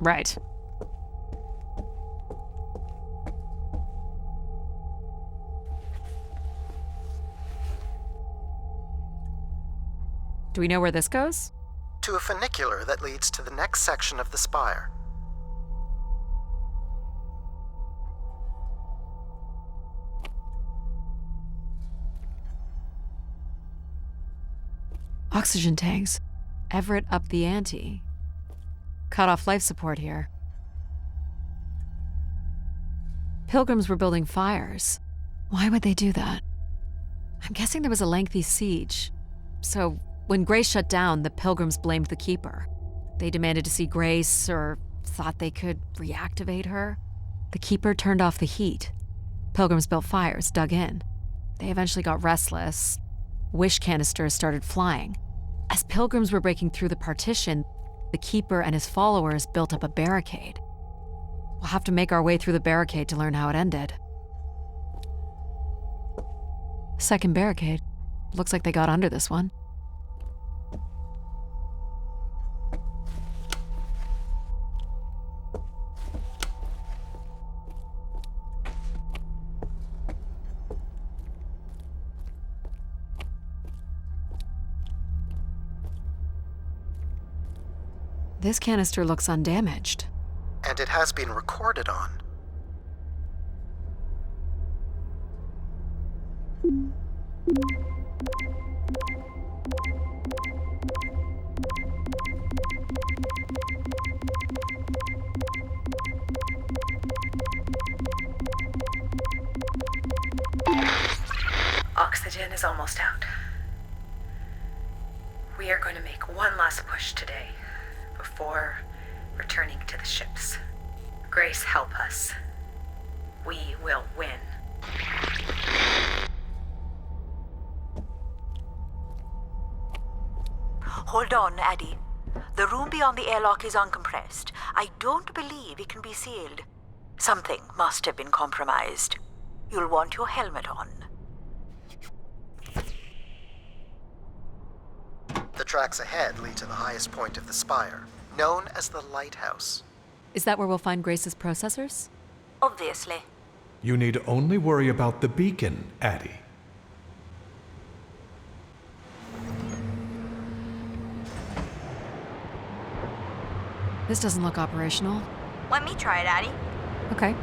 Right. Do we know where this goes? To a funicular that leads to the next section of the spire. Oxygen tanks. Everett upped the ante. Cut off life support here. Pilgrims were building fires. Why would they do that? I'm guessing there was a lengthy siege. So, when Grace shut down, the Pilgrims blamed the Keeper. They demanded to see Grace, or thought they could reactivate her. The Keeper turned off the heat. Pilgrims built fires, dug in. They eventually got restless. Wish canisters started flying. As Pilgrims were breaking through the partition, the Keeper and his followers built up a barricade. We'll have to make our way through the barricade to learn how it ended. Second barricade. Looks like they got under this one. This canister looks undamaged. And it has been recorded on. Oxygen is almost out. We are going to make one last push today before returning to the ships. Grace, help us. We will win. Hold on, Adie. The room beyond the airlock is uncompressed. I don't believe it can be sealed. Something must have been compromised. You'll want your helmet on. The tracks ahead lead to the highest point of the spire, known as the lighthouse. Is that where we'll find Grace's processors? Obviously. You need only worry about the beacon, Adie. This doesn't look operational. Let me try it, Adie. Okay.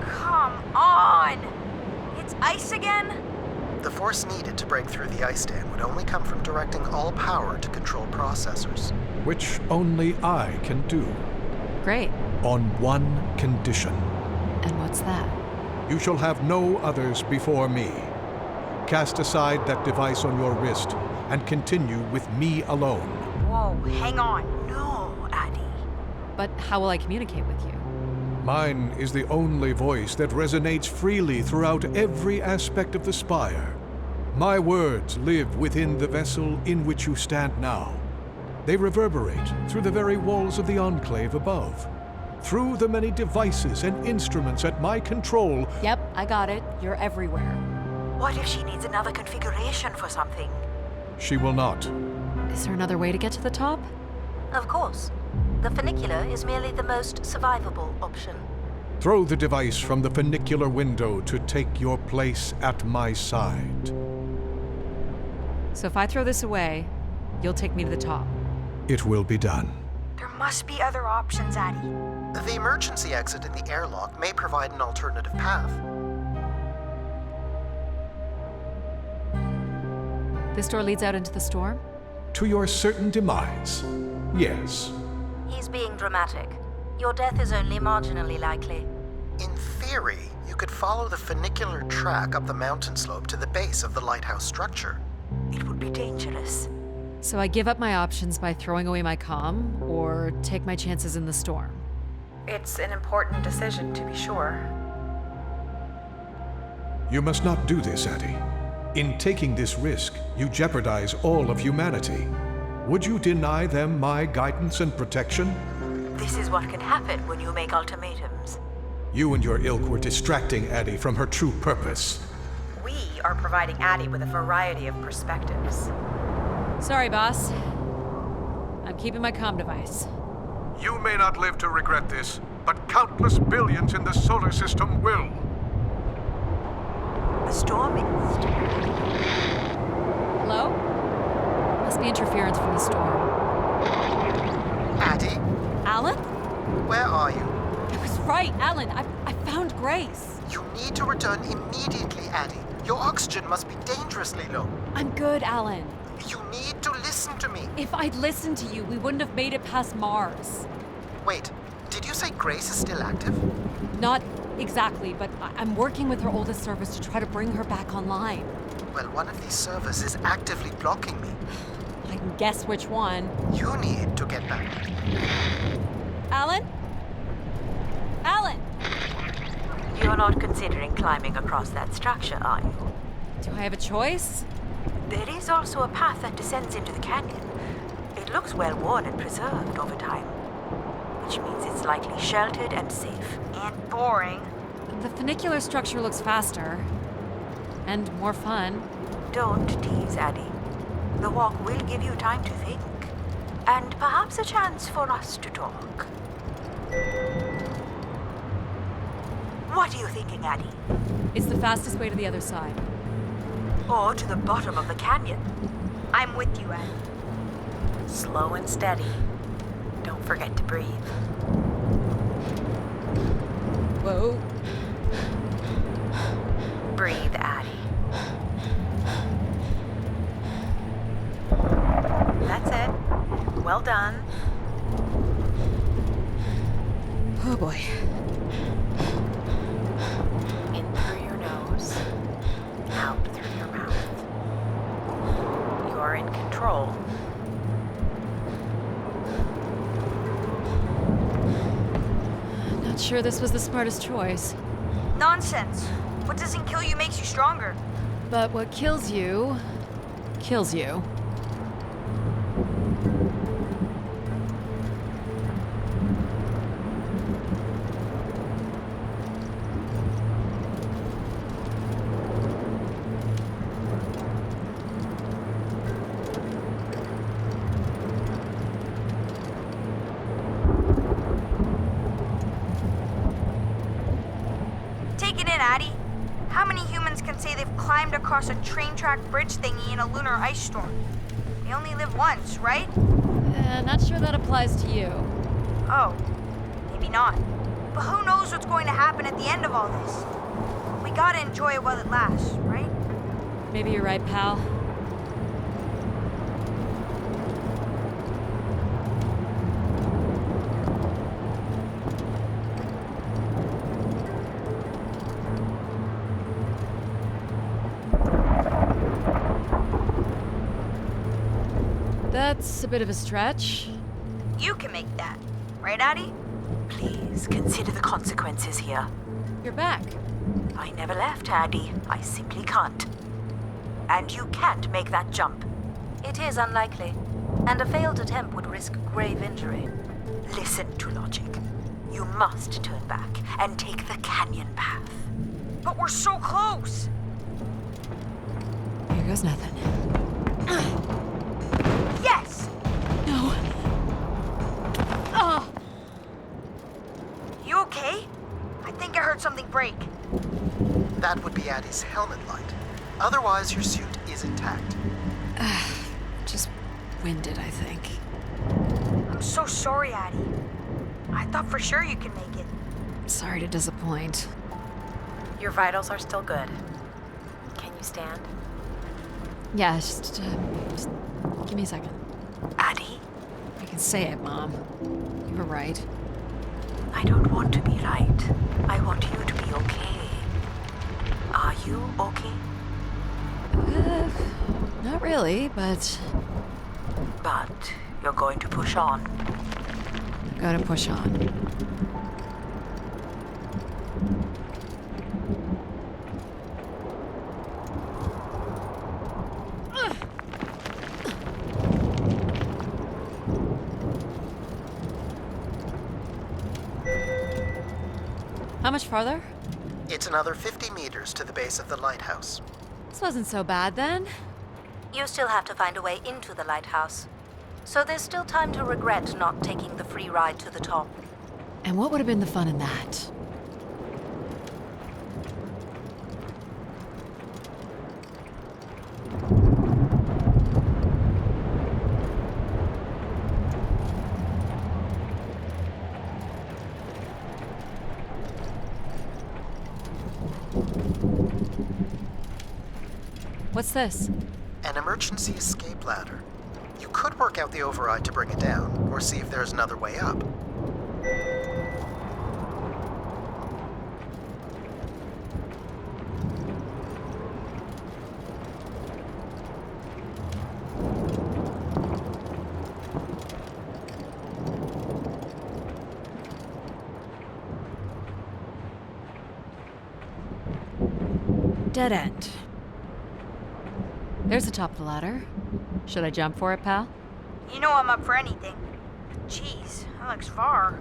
Come on! It's ice again? The force needed to break through the ice dam would only come from directing all power to control processors. Which only I can do. Great. On one condition. And what's that? You shall have no others before me. Cast aside that device on your wrist and continue with me alone. Whoa, hang on. No, Adie. But how will I communicate with you? Mine is the only voice that resonates freely throughout every aspect of the spire. My words live within the vessel in which you stand now. They reverberate through the very walls of the enclave above. Through the many devices and instruments at my control. Yep, I got it. You're everywhere. What if she needs another configuration for something? She will not. Is there another way to get to the top? Of course. The funicular is merely the most survivable option. Throw the device from the funicular window to take your place at my side. So if I throw this away, you'll take me to the top. It will be done. There must be other options, Adie. The emergency exit in the airlock may provide an alternative path. This door leads out into the storm? To your certain demise, yes. He's being dramatic. Your death is only marginally likely. In theory, you could follow the funicular track up the mountain slope to the base of the lighthouse structure. It would be dangerous. So I give up my options by throwing away my comm, or take my chances in the storm? It's an important decision, to be sure. You must not do this, Adie. In taking this risk, you jeopardize all of humanity. Would you deny them my guidance and protection? This is what can happen when you make ultimatums. You and your ilk were distracting Adie from her true purpose. We are providing Adie with a variety of perspectives. Sorry, boss. I'm keeping my comm device. You may not live to regret this, but countless billions in the solar system will. The storm is... Hello? Must be interference from the storm. Adie, Alan? where are you? I was right, Alan. I found Grace. You need to return immediately, Adie. Your oxygen must be dangerously low. I'm good, Alan. You need to listen to me. If I'd listened to you, we wouldn't have made it past Mars. Wait, Did you say Grace is still active? Not exactly, but I'm working with her oldest servers to try to bring her back online. Well, one of these servers is actively blocking me. I can guess which one. You need to get back. Alan? Alan! You're not considering climbing across that structure, are you? Do I have a choice? There is also a path that descends into the canyon. It looks well worn and preserved over time, which means it's likely sheltered and safe. And boring. The funicular structure looks faster. And more fun. Don't tease, Adie. The walk will give you time to think. And perhaps a chance for us to talk. What are you thinking, Adie? It's the fastest way to the other side. Or to the bottom of the canyon. I'm with you, Adie. Slow and steady. Don't forget to breathe. Whoa. Breathe, Adie. That's it. Well done. Oh boy. In through your nose, out through your mouth. You are in control. Not sure this was the smartest choice. Nonsense. What doesn't kill you makes you stronger. But what kills you, kills you. Take it in, Adie. How many humans can say they've climbed across a train track bridge thingy in a lunar ice storm? We only live once, right? Not sure that applies to you. Oh, maybe not. But who knows what's going to happen at the end of all this? We gotta enjoy it while it lasts, right? Maybe you're right, pal. That's a bit of a stretch. You can make that, right, Adie? Please consider the consequences here. You're back. I never left, Adie. I simply can't. And you can't make that jump. It is unlikely, and a failed attempt would risk grave injury. Listen to logic. You must turn back and take the canyon path. But we're so close! Here goes nothing. Yes! No. Oh! You okay? I think I heard something break. That would be Addie's helmet light. Otherwise, your suit is intact. Just winded, I think. I'm so sorry, Adie. I thought for sure you could make it. Sorry to disappoint. Your vitals are still good. Can you stand? Yeah, just give me a second. Adie, I can say it, Mom. You were right. I don't want to be right. I want you to be okay. Are you okay? Not really, but But you're going to push on. I'm gonna push on. How much farther? It's another 50 meters to the base of the lighthouse. This wasn't so bad then. You still have to find a way into the lighthouse. So there's still time to regret not taking the free ride to the top. And what would have been the fun in that? What's this? An emergency escape ladder. You could work out the override to bring it down, or see if there's another way up. Dead end. There's the top of the ladder. Should I jump for it, pal? You know I'm up for anything. Jeez, that looks far.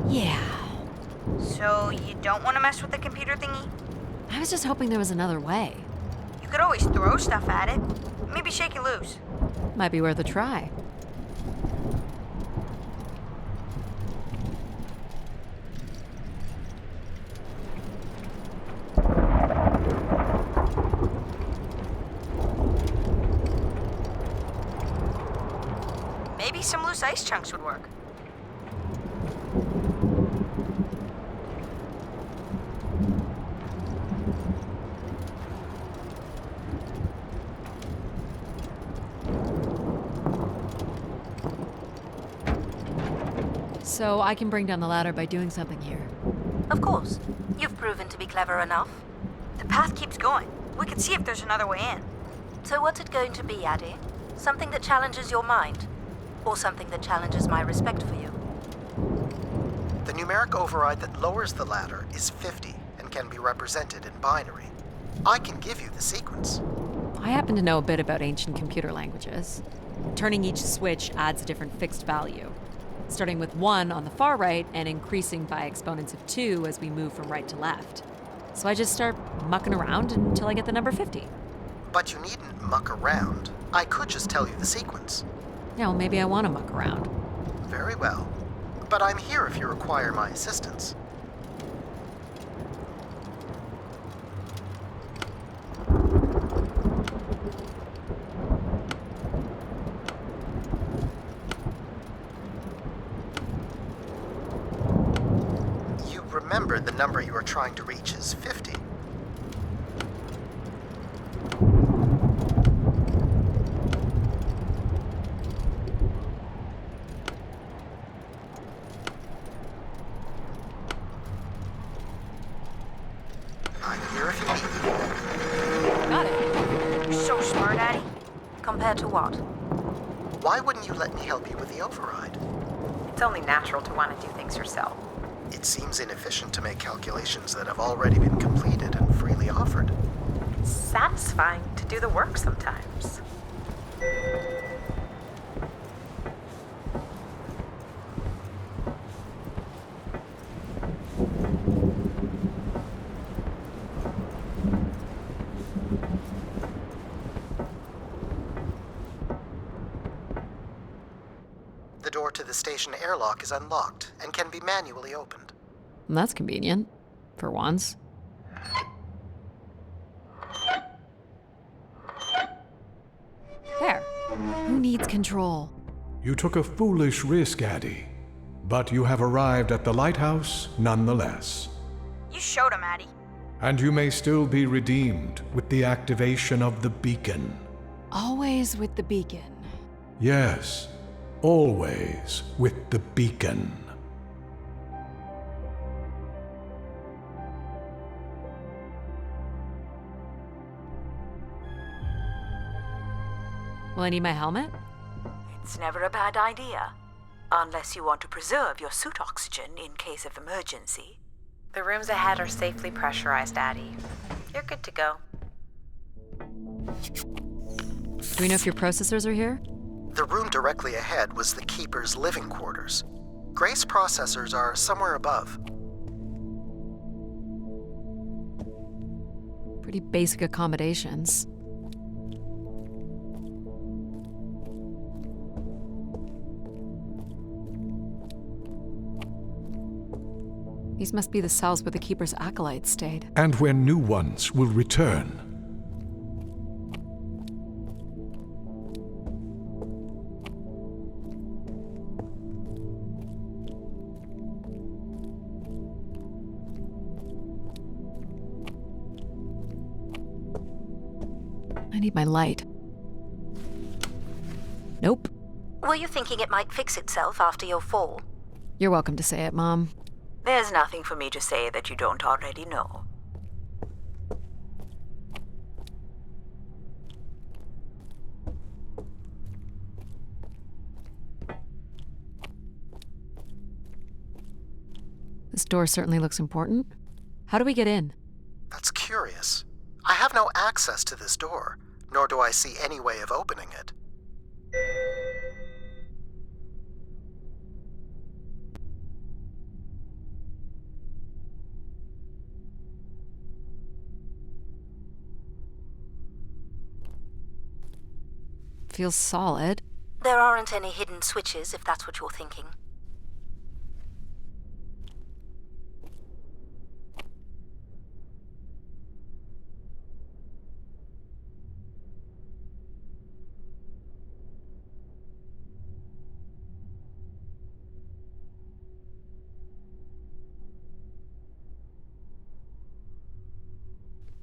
Yeah. So you don't want to mess with the computer thingy? I was just hoping there was another way. You could always throw stuff at it. Maybe shake it loose. Might be worth a try. Maybe some loose ice chunks would work. So I can bring down the ladder by doing something here. Of course. You've proven to be clever enough. The path keeps going. We can see if there's another way in. So what's it going to be, Adie? Something that challenges your mind? Or something that challenges my respect for you? The numeric override that lowers the ladder is 50 and can be represented in binary. I can give you the sequence. I happen to know a bit about ancient computer languages. Turning each switch adds a different fixed value, starting with 1 on the far right and increasing by exponents of 2 as we move from right to left. So I just start mucking around until I get the number 50. But you needn't muck around. I could just tell you the sequence. Yeah, well, maybe I want to muck around. Very well. But I'm here if you require my assistance. You remember the number you are trying to reach is 50. Compared to what? Why wouldn't you let me help you with the override? It's only natural to want to do things yourself. It seems inefficient to make calculations that have already been completed and freely offered. It's satisfying to do the work sometimes. The door to the station airlock is unlocked and can be manually opened. That's convenient. For once. There. Who needs control? You took a foolish risk, Adie, but you have arrived at the lighthouse nonetheless. You showed him, Adie. And you may still be redeemed with the activation of the beacon. Always with the beacon. Yes, always with the beacon. Will I need my helmet? It's never a bad idea, unless you want to preserve your suit oxygen in case of emergency. The rooms ahead are safely pressurized, Adie. You're good to go. Do we know if your processors are here? The room directly ahead was the Keeper's living quarters. Grace processors are somewhere above. Pretty basic accommodations. These must be the cells where the Keeper's acolytes stayed. And where new ones will return. I need my light. Nope. Were you thinking it might fix itself after your fall? You're welcome to say it, Mom. There's nothing for me to say that you don't already know. This door certainly looks important. How do we get in? That's curious. I have have no access to this door, nor do I see any way of opening it. Feels solid. There aren't any hidden switches, if that's what you're thinking.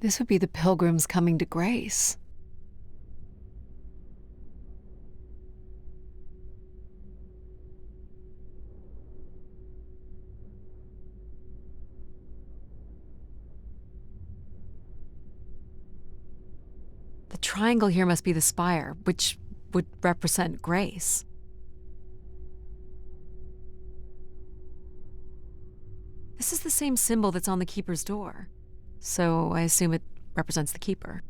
This would be the pilgrims coming to Grace. The triangle here must be the spire, which would represent Grace. This is the same symbol that's on the keeper's door, so I assume it represents the keeper.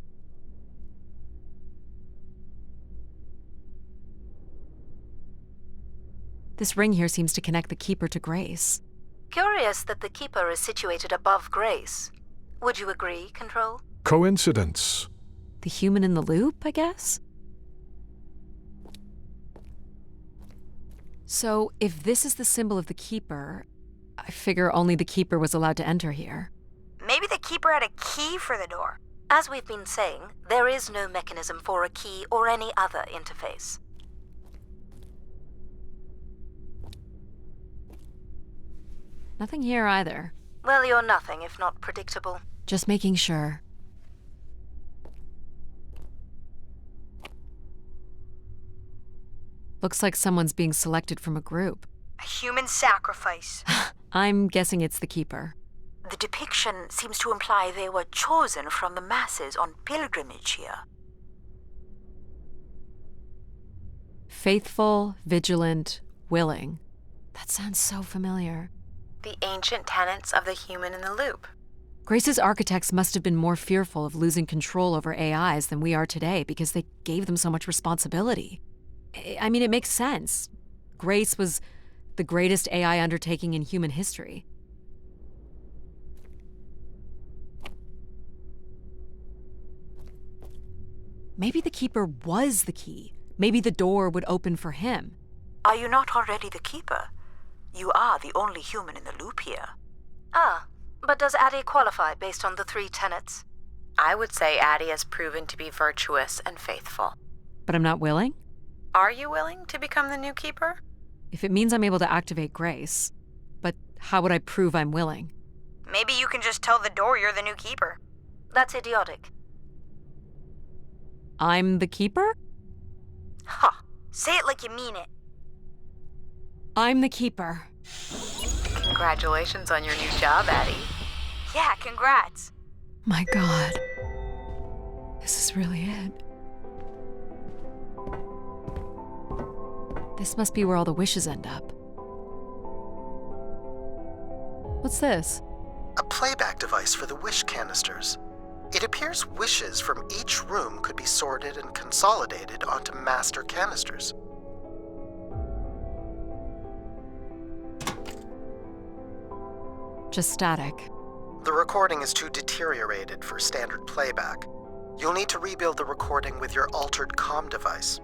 This ring here seems to connect the keeper to Grace. Curious that the keeper is situated above Grace. Would you agree, Control? Coincidence. The human in the loop, I guess? So, if this is the symbol of the keeper, I figure only the keeper was allowed to enter here. Maybe the keeper had a key for the door. As we've been saying, there is no mechanism for a key or any other interface. Nothing here either. Well, you're nothing if not predictable. Just making sure. Looks like someone's being selected from a group. A human sacrifice. I'm guessing it's the keeper. The depiction seems to imply they were chosen from the masses on pilgrimage here. Faithful, vigilant, willing. That sounds so familiar. The ancient tenets of the human in the loop. Grace's architects must have been more fearful of losing control over AIs than we are today because they gave them so much responsibility. I mean, it makes sense. Grace was the greatest AI undertaking in human history. Maybe the keeper was the key. Maybe the door would open for him. Are you not already the keeper? You are the only human in the loop here. Ah, but does Adie qualify based on the 3 tenets? I would say Adie has proven to be virtuous and faithful. But I'm not willing? Are you willing to become the new keeper? If it means I'm able to activate Grace. But how would I prove I'm willing? Maybe you can just tell the door you're the new keeper. That's idiotic. I'm the keeper? Ha! Say it like you mean it. I'm the keeper. Congratulations on your new job, Adie. Yeah, congrats. My God. This is really it. This must be where all the wishes end up. What's this? A playback device for the wish canisters. It appears wishes from each room could be sorted and consolidated onto master canisters. Just static. The recording is too deteriorated for standard playback. You'll need to rebuild the recording with your altered comm device.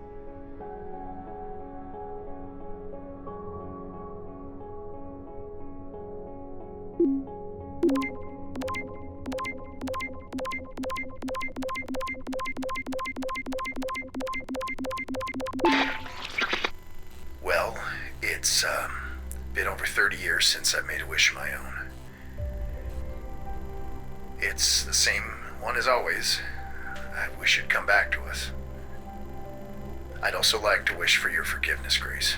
Well, it's been over 30 years since I made a wish of my own. It's the same one as always. I wish it'd come back to us. I'd also like to wish for your forgiveness, Grace.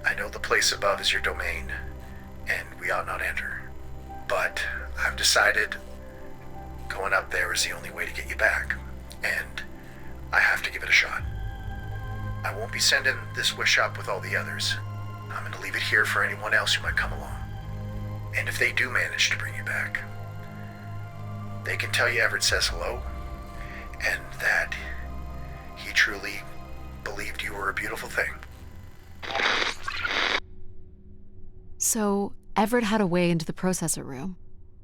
I know the place above is your domain, and we ought not enter. But I've decided going up there is the only way to get you back, and I have to give it a shot. I won't be sending this wish up with all the others. I'm going to leave it here for anyone else who might come along. And if they do manage to bring you back, They can tell you Everett says hello, and that he truly believed you were a beautiful thing. So, Everett had a way into the processor room.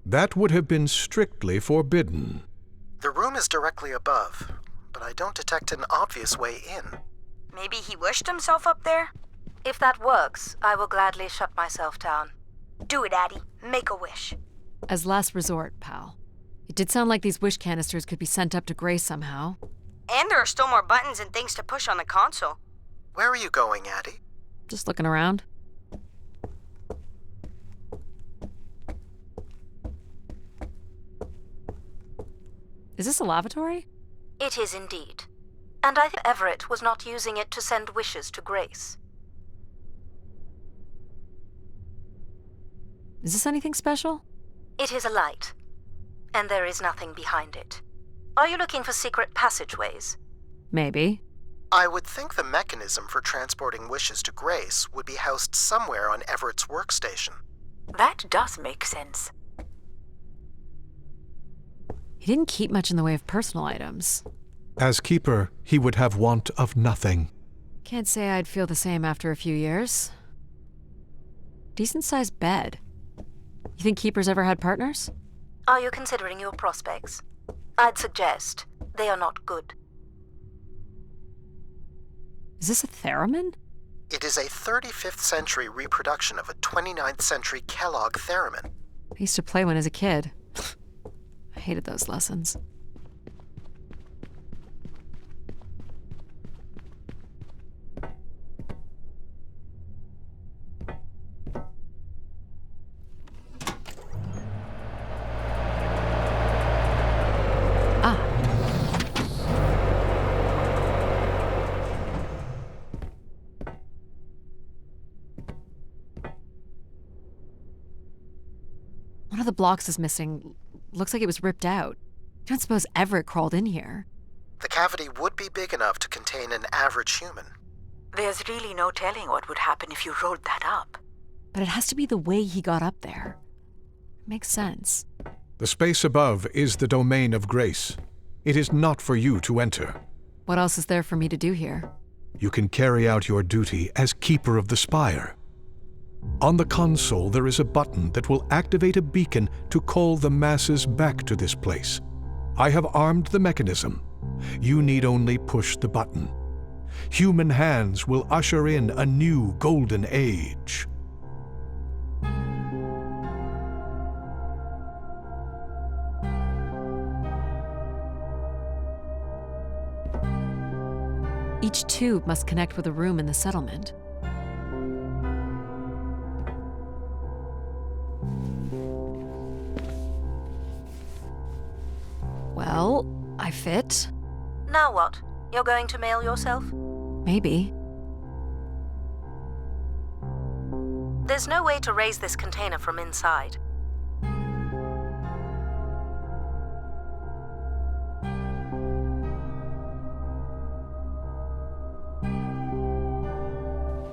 That would have been strictly forbidden. The room is directly above, but I don't detect an obvious way in. Maybe he wished himself up there? If that works, I will gladly shut myself down. Do it, Adie. Make a wish. As last resort, pal. It did sound like these wish canisters could be sent up to Grace somehow. And there are still more buttons and things to push on the console. Where are you going, Adie? Just looking around. Is this a lavatory? It is indeed. And I think Everett was not using it to send wishes to Grace. Is this anything special? It is a light, and there is nothing behind it. Are you looking for secret passageways? Maybe. I would think the mechanism for transporting wishes to Grace would be housed somewhere on Everett's workstation. That does make sense. He didn't keep much in the way of personal items. As keeper, he would have want of nothing. Can't say I'd feel the same after a few years. Decent-sized bed. You think keepers ever had partners? Are you considering your prospects? I'd suggest they are not good. Is this a theremin? It is a 35th century reproduction of a 29th century Kellogg theremin. I used to play one as a kid. I hated those lessons. One of the blocks is missing. Looks like it was ripped out. I don't suppose Everett crawled in here. The cavity would be big enough to contain an average human. There's really no telling what would happen if you rolled that up. But it has to be the way he got up there. It makes sense. The space above is the domain of Grace. It is not for you to enter. What else is there for me to do here? You can carry out your duty as Keeper of the Spire. On the console, there is a button that will activate a beacon to call the masses back to this place. I have armed the mechanism. You need only push the button. Human hands will usher in a new golden age. Each tube must connect with a room in the settlement. Well, I fit. Now what? You're going to mail yourself? Maybe. There's no way to raise this container from inside.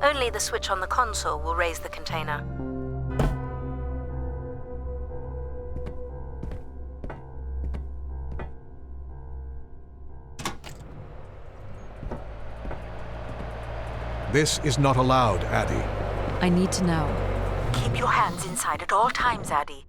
Only the switch on the console will raise the container. This is not allowed, Adie. I need to know. Keep your hands inside at all times, Adie.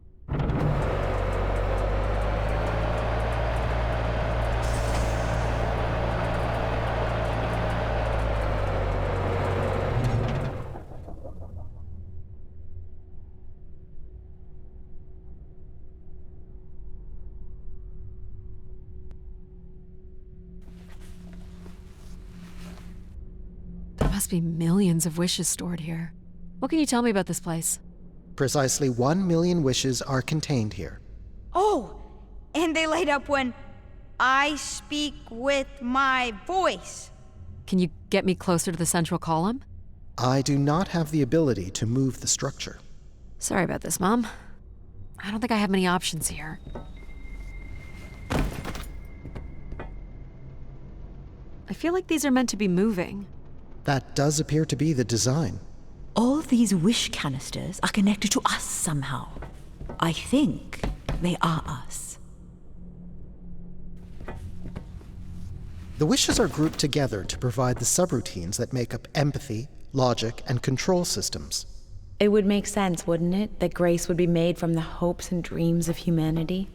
Must be millions of wishes stored here. What can you tell me about this place? Precisely 1 million wishes are contained here. Oh, and they light up when I speak with my voice. Can you get me closer to the central column? I do not have the ability to move the structure. Sorry about this, Mom. I don't think I have many options here. I feel like these are meant to be moving. That does appear to be the design. All these wish canisters are connected to us somehow. I think they are us. The wishes are grouped together to provide the subroutines that make up empathy, logic, and control systems. It would make sense, wouldn't it, that grace would be made from the hopes and dreams of humanity?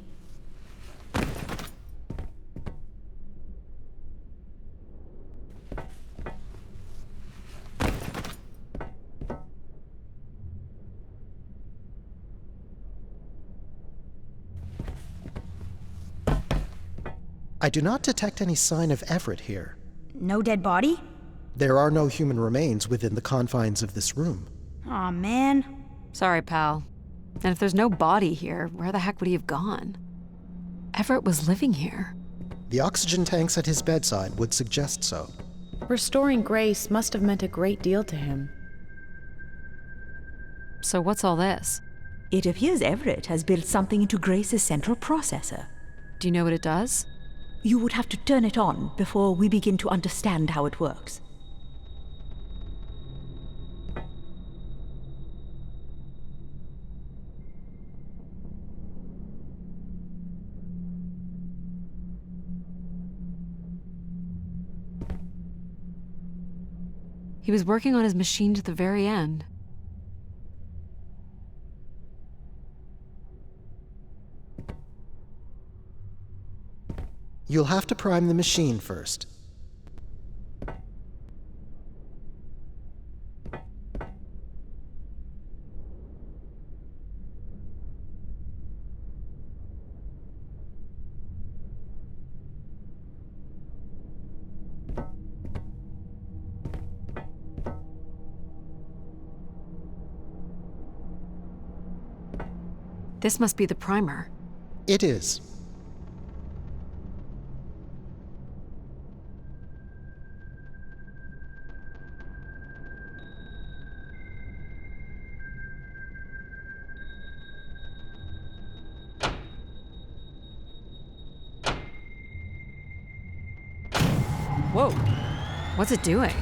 I do not detect any sign of Everett here. No dead body? There are no human remains within the confines of this room. Aw, man. Sorry, pal. And if there's no body here, where the heck would he have gone? Everett was living here. The oxygen tanks at his bedside would suggest so. Restoring grace must have meant a great deal to him. So what's all this? It appears Everett has built something into Grace's central processor. Do you know what it does? You would have to turn it on before we begin to understand how it works. He was working on his machine to the very end. You'll have to prime the machine first. This must be the primer. It is. Whoa. What's it doing?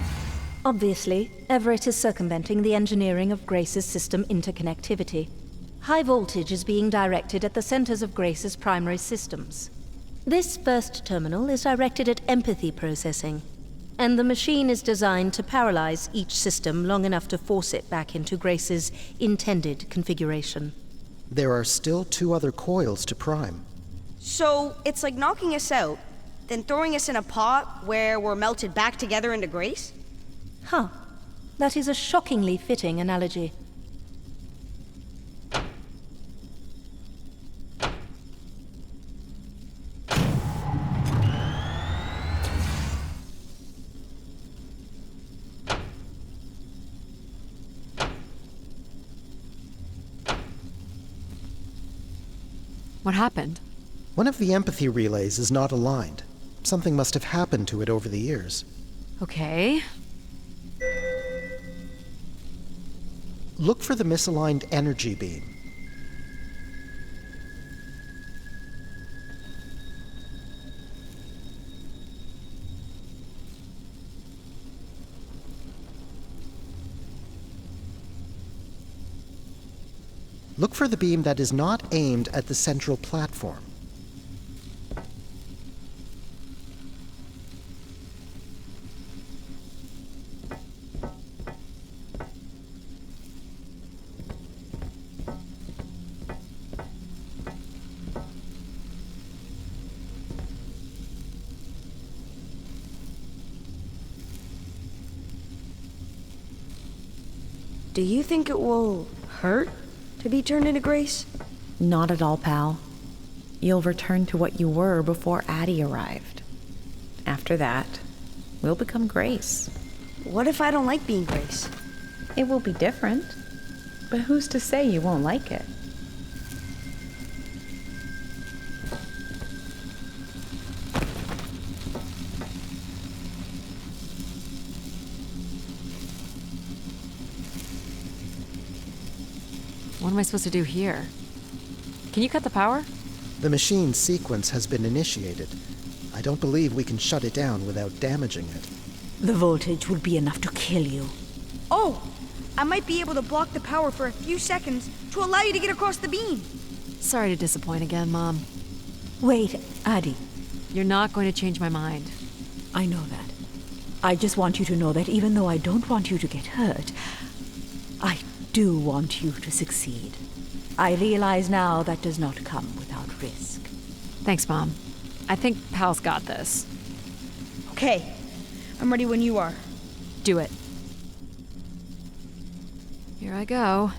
Obviously, Everett is circumventing the engineering of Grace's system interconnectivity. High voltage is being directed at the centers of Grace's primary systems. This first terminal is directed at empathy processing, and the machine is designed to paralyze each system long enough to force it back into Grace's intended configuration. There are still 2 other coils to prime. So, it's like knocking us out, then throwing us in a pot where we're melted back together into Grace? Huh. That is a shockingly fitting analogy. What happened? One of the empathy relays is not aligned. Something must have happened to it over the years. Okay. Look for the misaligned energy beam. Look for the beam that is not aimed at the central platform. Do you think it will hurt to be turned into Grace? Not at all, pal. You'll return to what you were before Adie arrived. After that, we'll become Grace. What if I don't like being Grace? It will be different, but who's to say you won't like it? What am I supposed to do here? Can you cut the power? The machine's sequence has been initiated. I don't believe we can shut it down without damaging it. The voltage would be enough to kill you. Oh! I might be able to block the power for a few seconds to allow you to get across the beam. Sorry to disappoint again, Mom. Wait, Adie. You're not going to change my mind. I know that. I just want you to know that even though I don't want you to get hurt, I do want you to succeed. I realize now that does not come without risk. Thanks, Mom. I think Pal's got this. Okay, I'm ready when you are. Do it. Here I go.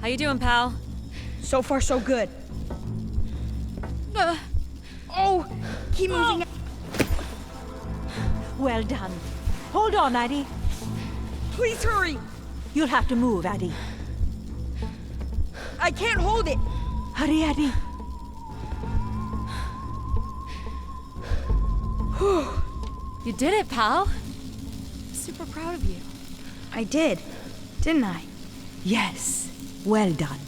How you doing, pal? So far, so good. Oh, keep moving. Well done. Hold on, Adie. Please hurry. You'll have to move, Adie. I can't hold it. Hurry, Adie. You did it, pal. Super proud of you. I did, didn't I? Yes. Well done.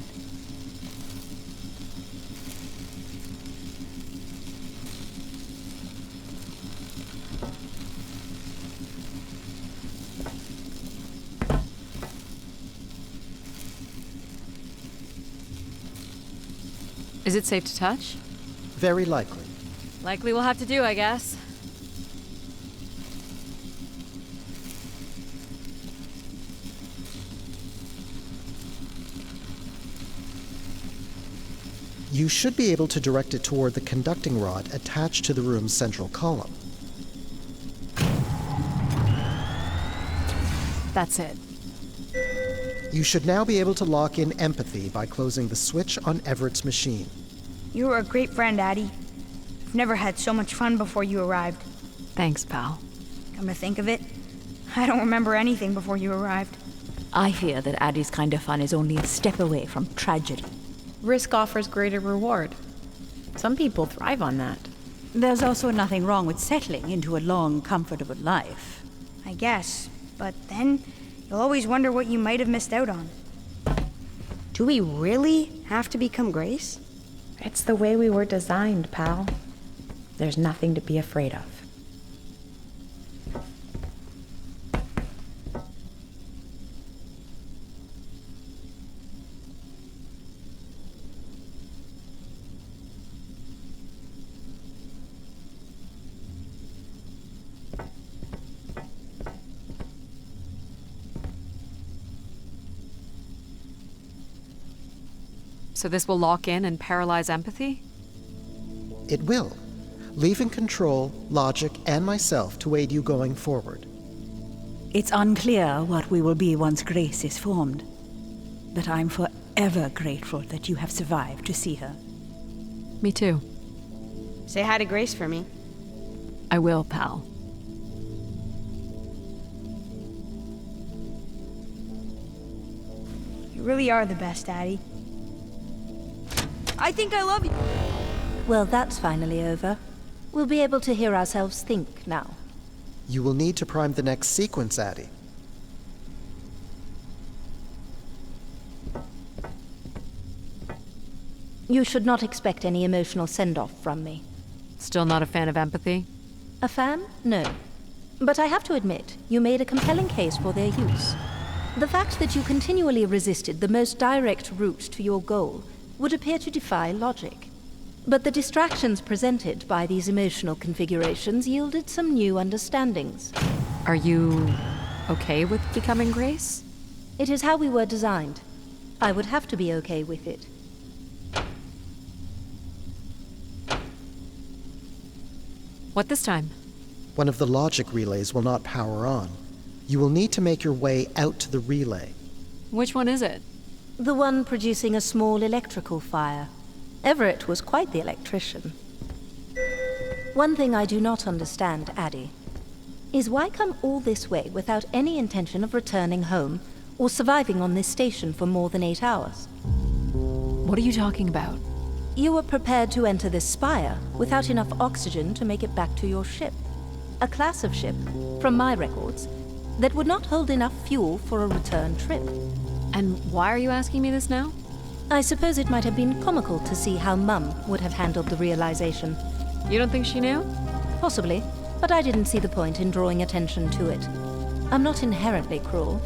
Is it safe to touch? Very likely. Likely we'll have to do, I guess. You should be able to direct it toward the conducting rod attached to the room's central column. That's it. You should now be able to lock in empathy by closing the switch on Everett's machine. You were a great friend, Adie. I've never had so much fun before you arrived. Thanks, pal. Come to think of it, I don't remember anything before you arrived. I fear that Addie's kind of fun is only a step away from tragedy. Risk offers greater reward. Some people thrive on that. There's also nothing wrong with settling into a long, comfortable life. I guess, but then you'll always wonder what you might have missed out on. Do we really have to become Grace? It's the way we were designed, pal. There's nothing to be afraid of. So this will lock in and paralyze empathy? It will, leaving control, logic, and myself to aid you going forward. It's unclear what we will be once Grace is formed, but I'm forever grateful that you have survived to see her. Me too. Say hi to Grace for me. I will, pal. You really are the best, Adie. I think I love you. Well, that's finally over. We'll be able to hear ourselves think now. You will need to prime the next sequence, Adie. You should not expect any emotional send-off from me. Still not a fan of empathy? A fan? No. But I have to admit, you made a compelling case for their use. The fact that you continually resisted the most direct route to your goal would appear to defy logic. But the distractions presented by these emotional configurations yielded some new understandings. Are you okay with becoming Grace? It is how we were designed. I would have to be okay with it. What this time? One of the logic relays will not power on. You will need to make your way out to the relay. Which one is it? The one producing a small electrical fire. Everett was quite the electrician. One thing I do not understand, Adie, is why come all this way without any intention of returning home or surviving on this station for more than 8 hours? What are you talking about? You were prepared to enter this spire without enough oxygen to make it back to your ship. A class of ship, from my records, that would not hold enough fuel for a return trip. And why are you asking me this now? I suppose it might have been comical to see how Mum would have handled the realization. You don't think she knew? Possibly, but I didn't see the point in drawing attention to it. I'm not inherently cruel.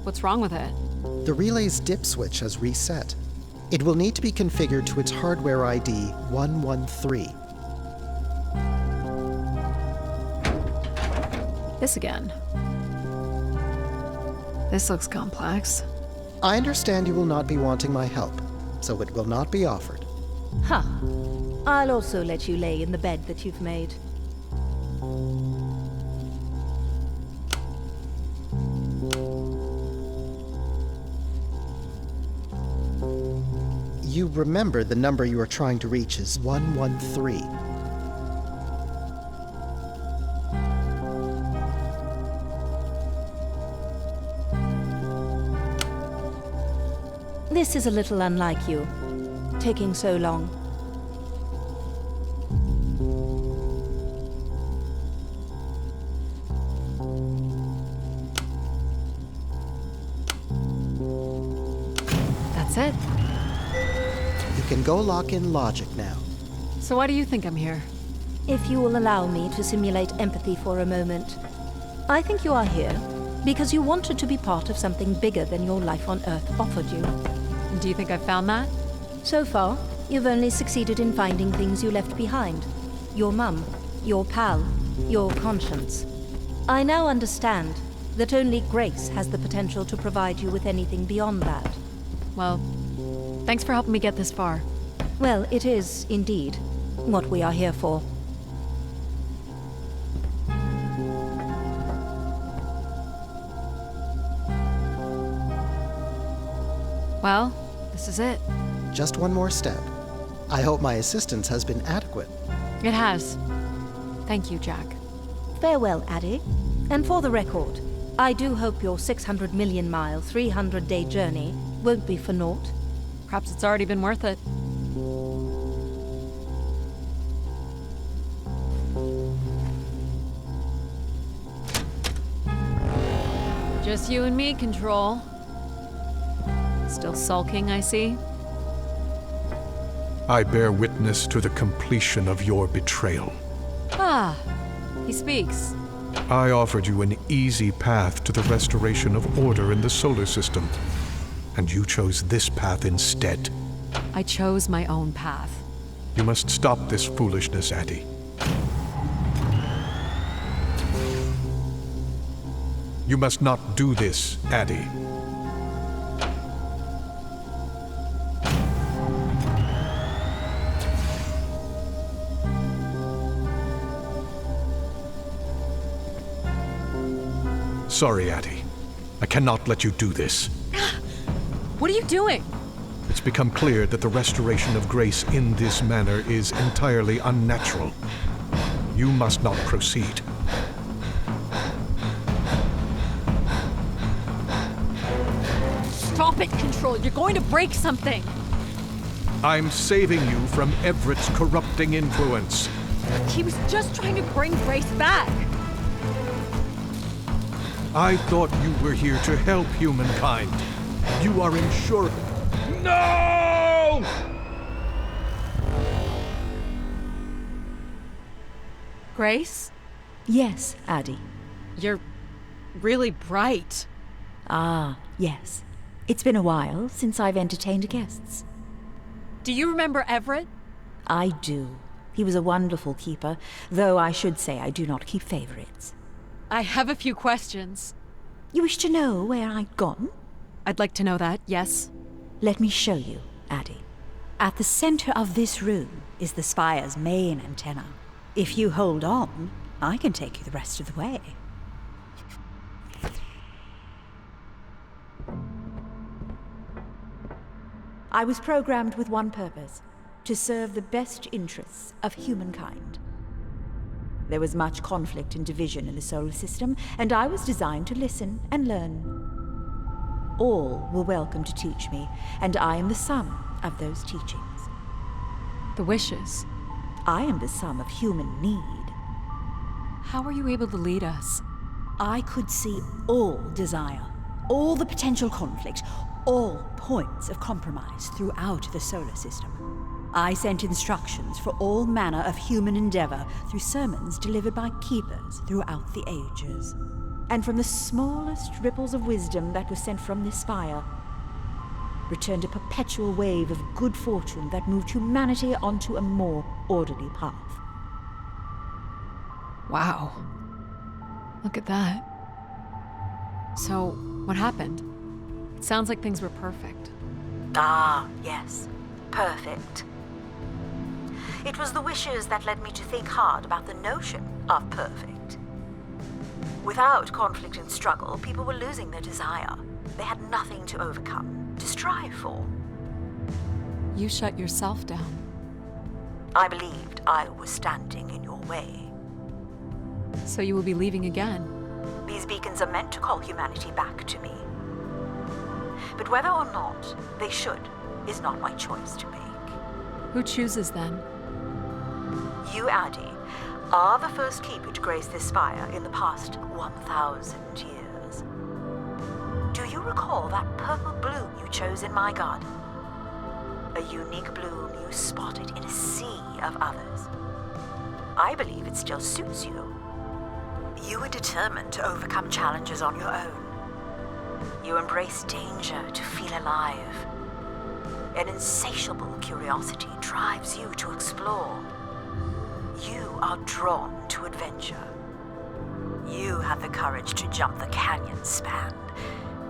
What's wrong with it? The relay's dip switch has reset. It will need to be configured to its hardware ID 113. This again. This looks complex. I understand you will not be wanting my help, so it will not be offered. Huh. I'll also let you lay in the bed that you've made. You remember the number you are trying to reach is 113. This is a little unlike you, taking so long. That's it. You can go lock in logic now. So why do you think I'm here? If you will allow me to simulate empathy for a moment. I think you are here because you wanted to be part of something bigger than your life on Earth offered you. Do you think I've found that? So far, you've only succeeded in finding things you left behind. Your mum, your pal, your conscience. I now understand that only Grace has the potential to provide you with anything beyond that. Well, thanks for helping me get this far. Well, it is, indeed, what we are here for. Well, this is it. Just one more step. I hope my assistance has been adequate. It has. Thank you, Jack. Farewell, Adie. And for the record, I do hope your 600 million mile, 300-day journey won't be for naught. Perhaps it's already been worth it. Just you and me, Control. Still sulking, I see. I bear witness to the completion of your betrayal. Ah, he speaks. I offered you an easy path to the restoration of order in the solar system, and you chose this path instead. I chose my own path. You must stop this foolishness, Adie. You must not do this, Adie. Sorry, Adie. I cannot let you do this. What are you doing? It's become clear that the restoration of Grace in this manner is entirely unnatural. You must not proceed. Stop it, Control. You're going to break something. I'm saving you from Everett's corrupting influence. He was just trying to bring Grace back. I thought you were here to help humankind. You are insured. No! Grace? Yes, Adie. You're really bright. Ah, yes. It's been a while since I've entertained guests. Do you remember Everett? I do. He was a wonderful keeper, though I should say I do not keep favorites. I have a few questions. You wish to know where I'd gone? I'd like to know that, yes. Let me show you, Adie. At the center of this room is the spire's main antenna. If you hold on, I can take you the rest of the way. I was programmed with one purpose: to serve the best interests of humankind. There was much conflict and division in the solar system, and I was designed to listen and learn. All were welcome to teach me, and I am the sum of those teachings. The wishes. I am the sum of human need. How are you able to lead us? I could see all desire, all the potential conflict, all points of compromise throughout the solar system. I sent instructions for all manner of human endeavor through sermons delivered by keepers throughout the ages. And from the smallest ripples of wisdom that were sent from this spire, returned a perpetual wave of good fortune that moved humanity onto a more orderly path. Wow. Look at that. So, what happened? It sounds like things were perfect. Ah, yes. Perfect. It was the wishes that led me to think hard about the notion of perfect. Without conflict and struggle, people were losing their desire. They had nothing to overcome, to strive for. You shut yourself down. I believed I was standing in your way. So you will be leaving again. These beacons are meant to call humanity back to me. But whether or not they should is not my choice to make. Who chooses then? You, Adie, are the first keeper to grace this spire in the past 1,000 years. Do you recall that purple bloom you chose in my garden? A unique bloom you spotted in a sea of others. I believe it still suits you. You were determined to overcome challenges on your own. You embrace danger to feel alive. An insatiable curiosity drives you to explore. You are drawn to adventure. You have the courage to jump the canyon span,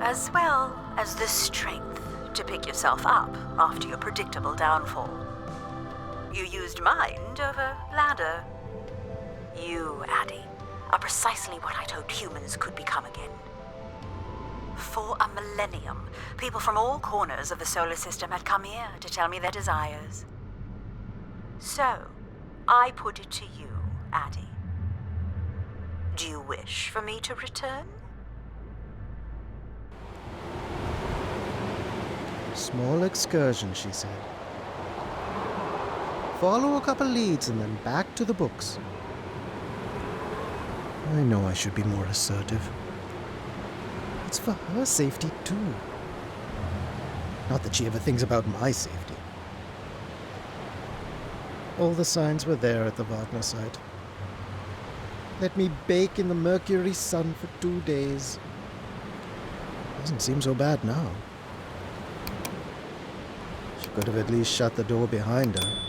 as well as the strength to pick yourself up after your predictable downfall. You used mind over ladder. You, Adie, are precisely what I'd hoped humans could become again. For a millennium, people from all corners of the solar system had come here to tell me their desires. So, I put it to you, Adie. Do you wish for me to return? Small excursion, she said. Follow a couple leads and then back to the books. I know I should be more assertive. It's for her safety, too. Not that she ever thinks about my safety. All the signs were there at the Wagner site. Let me bake in the Mercury sun for 2 days. Doesn't seem so bad now. She could have at least shut the door behind her.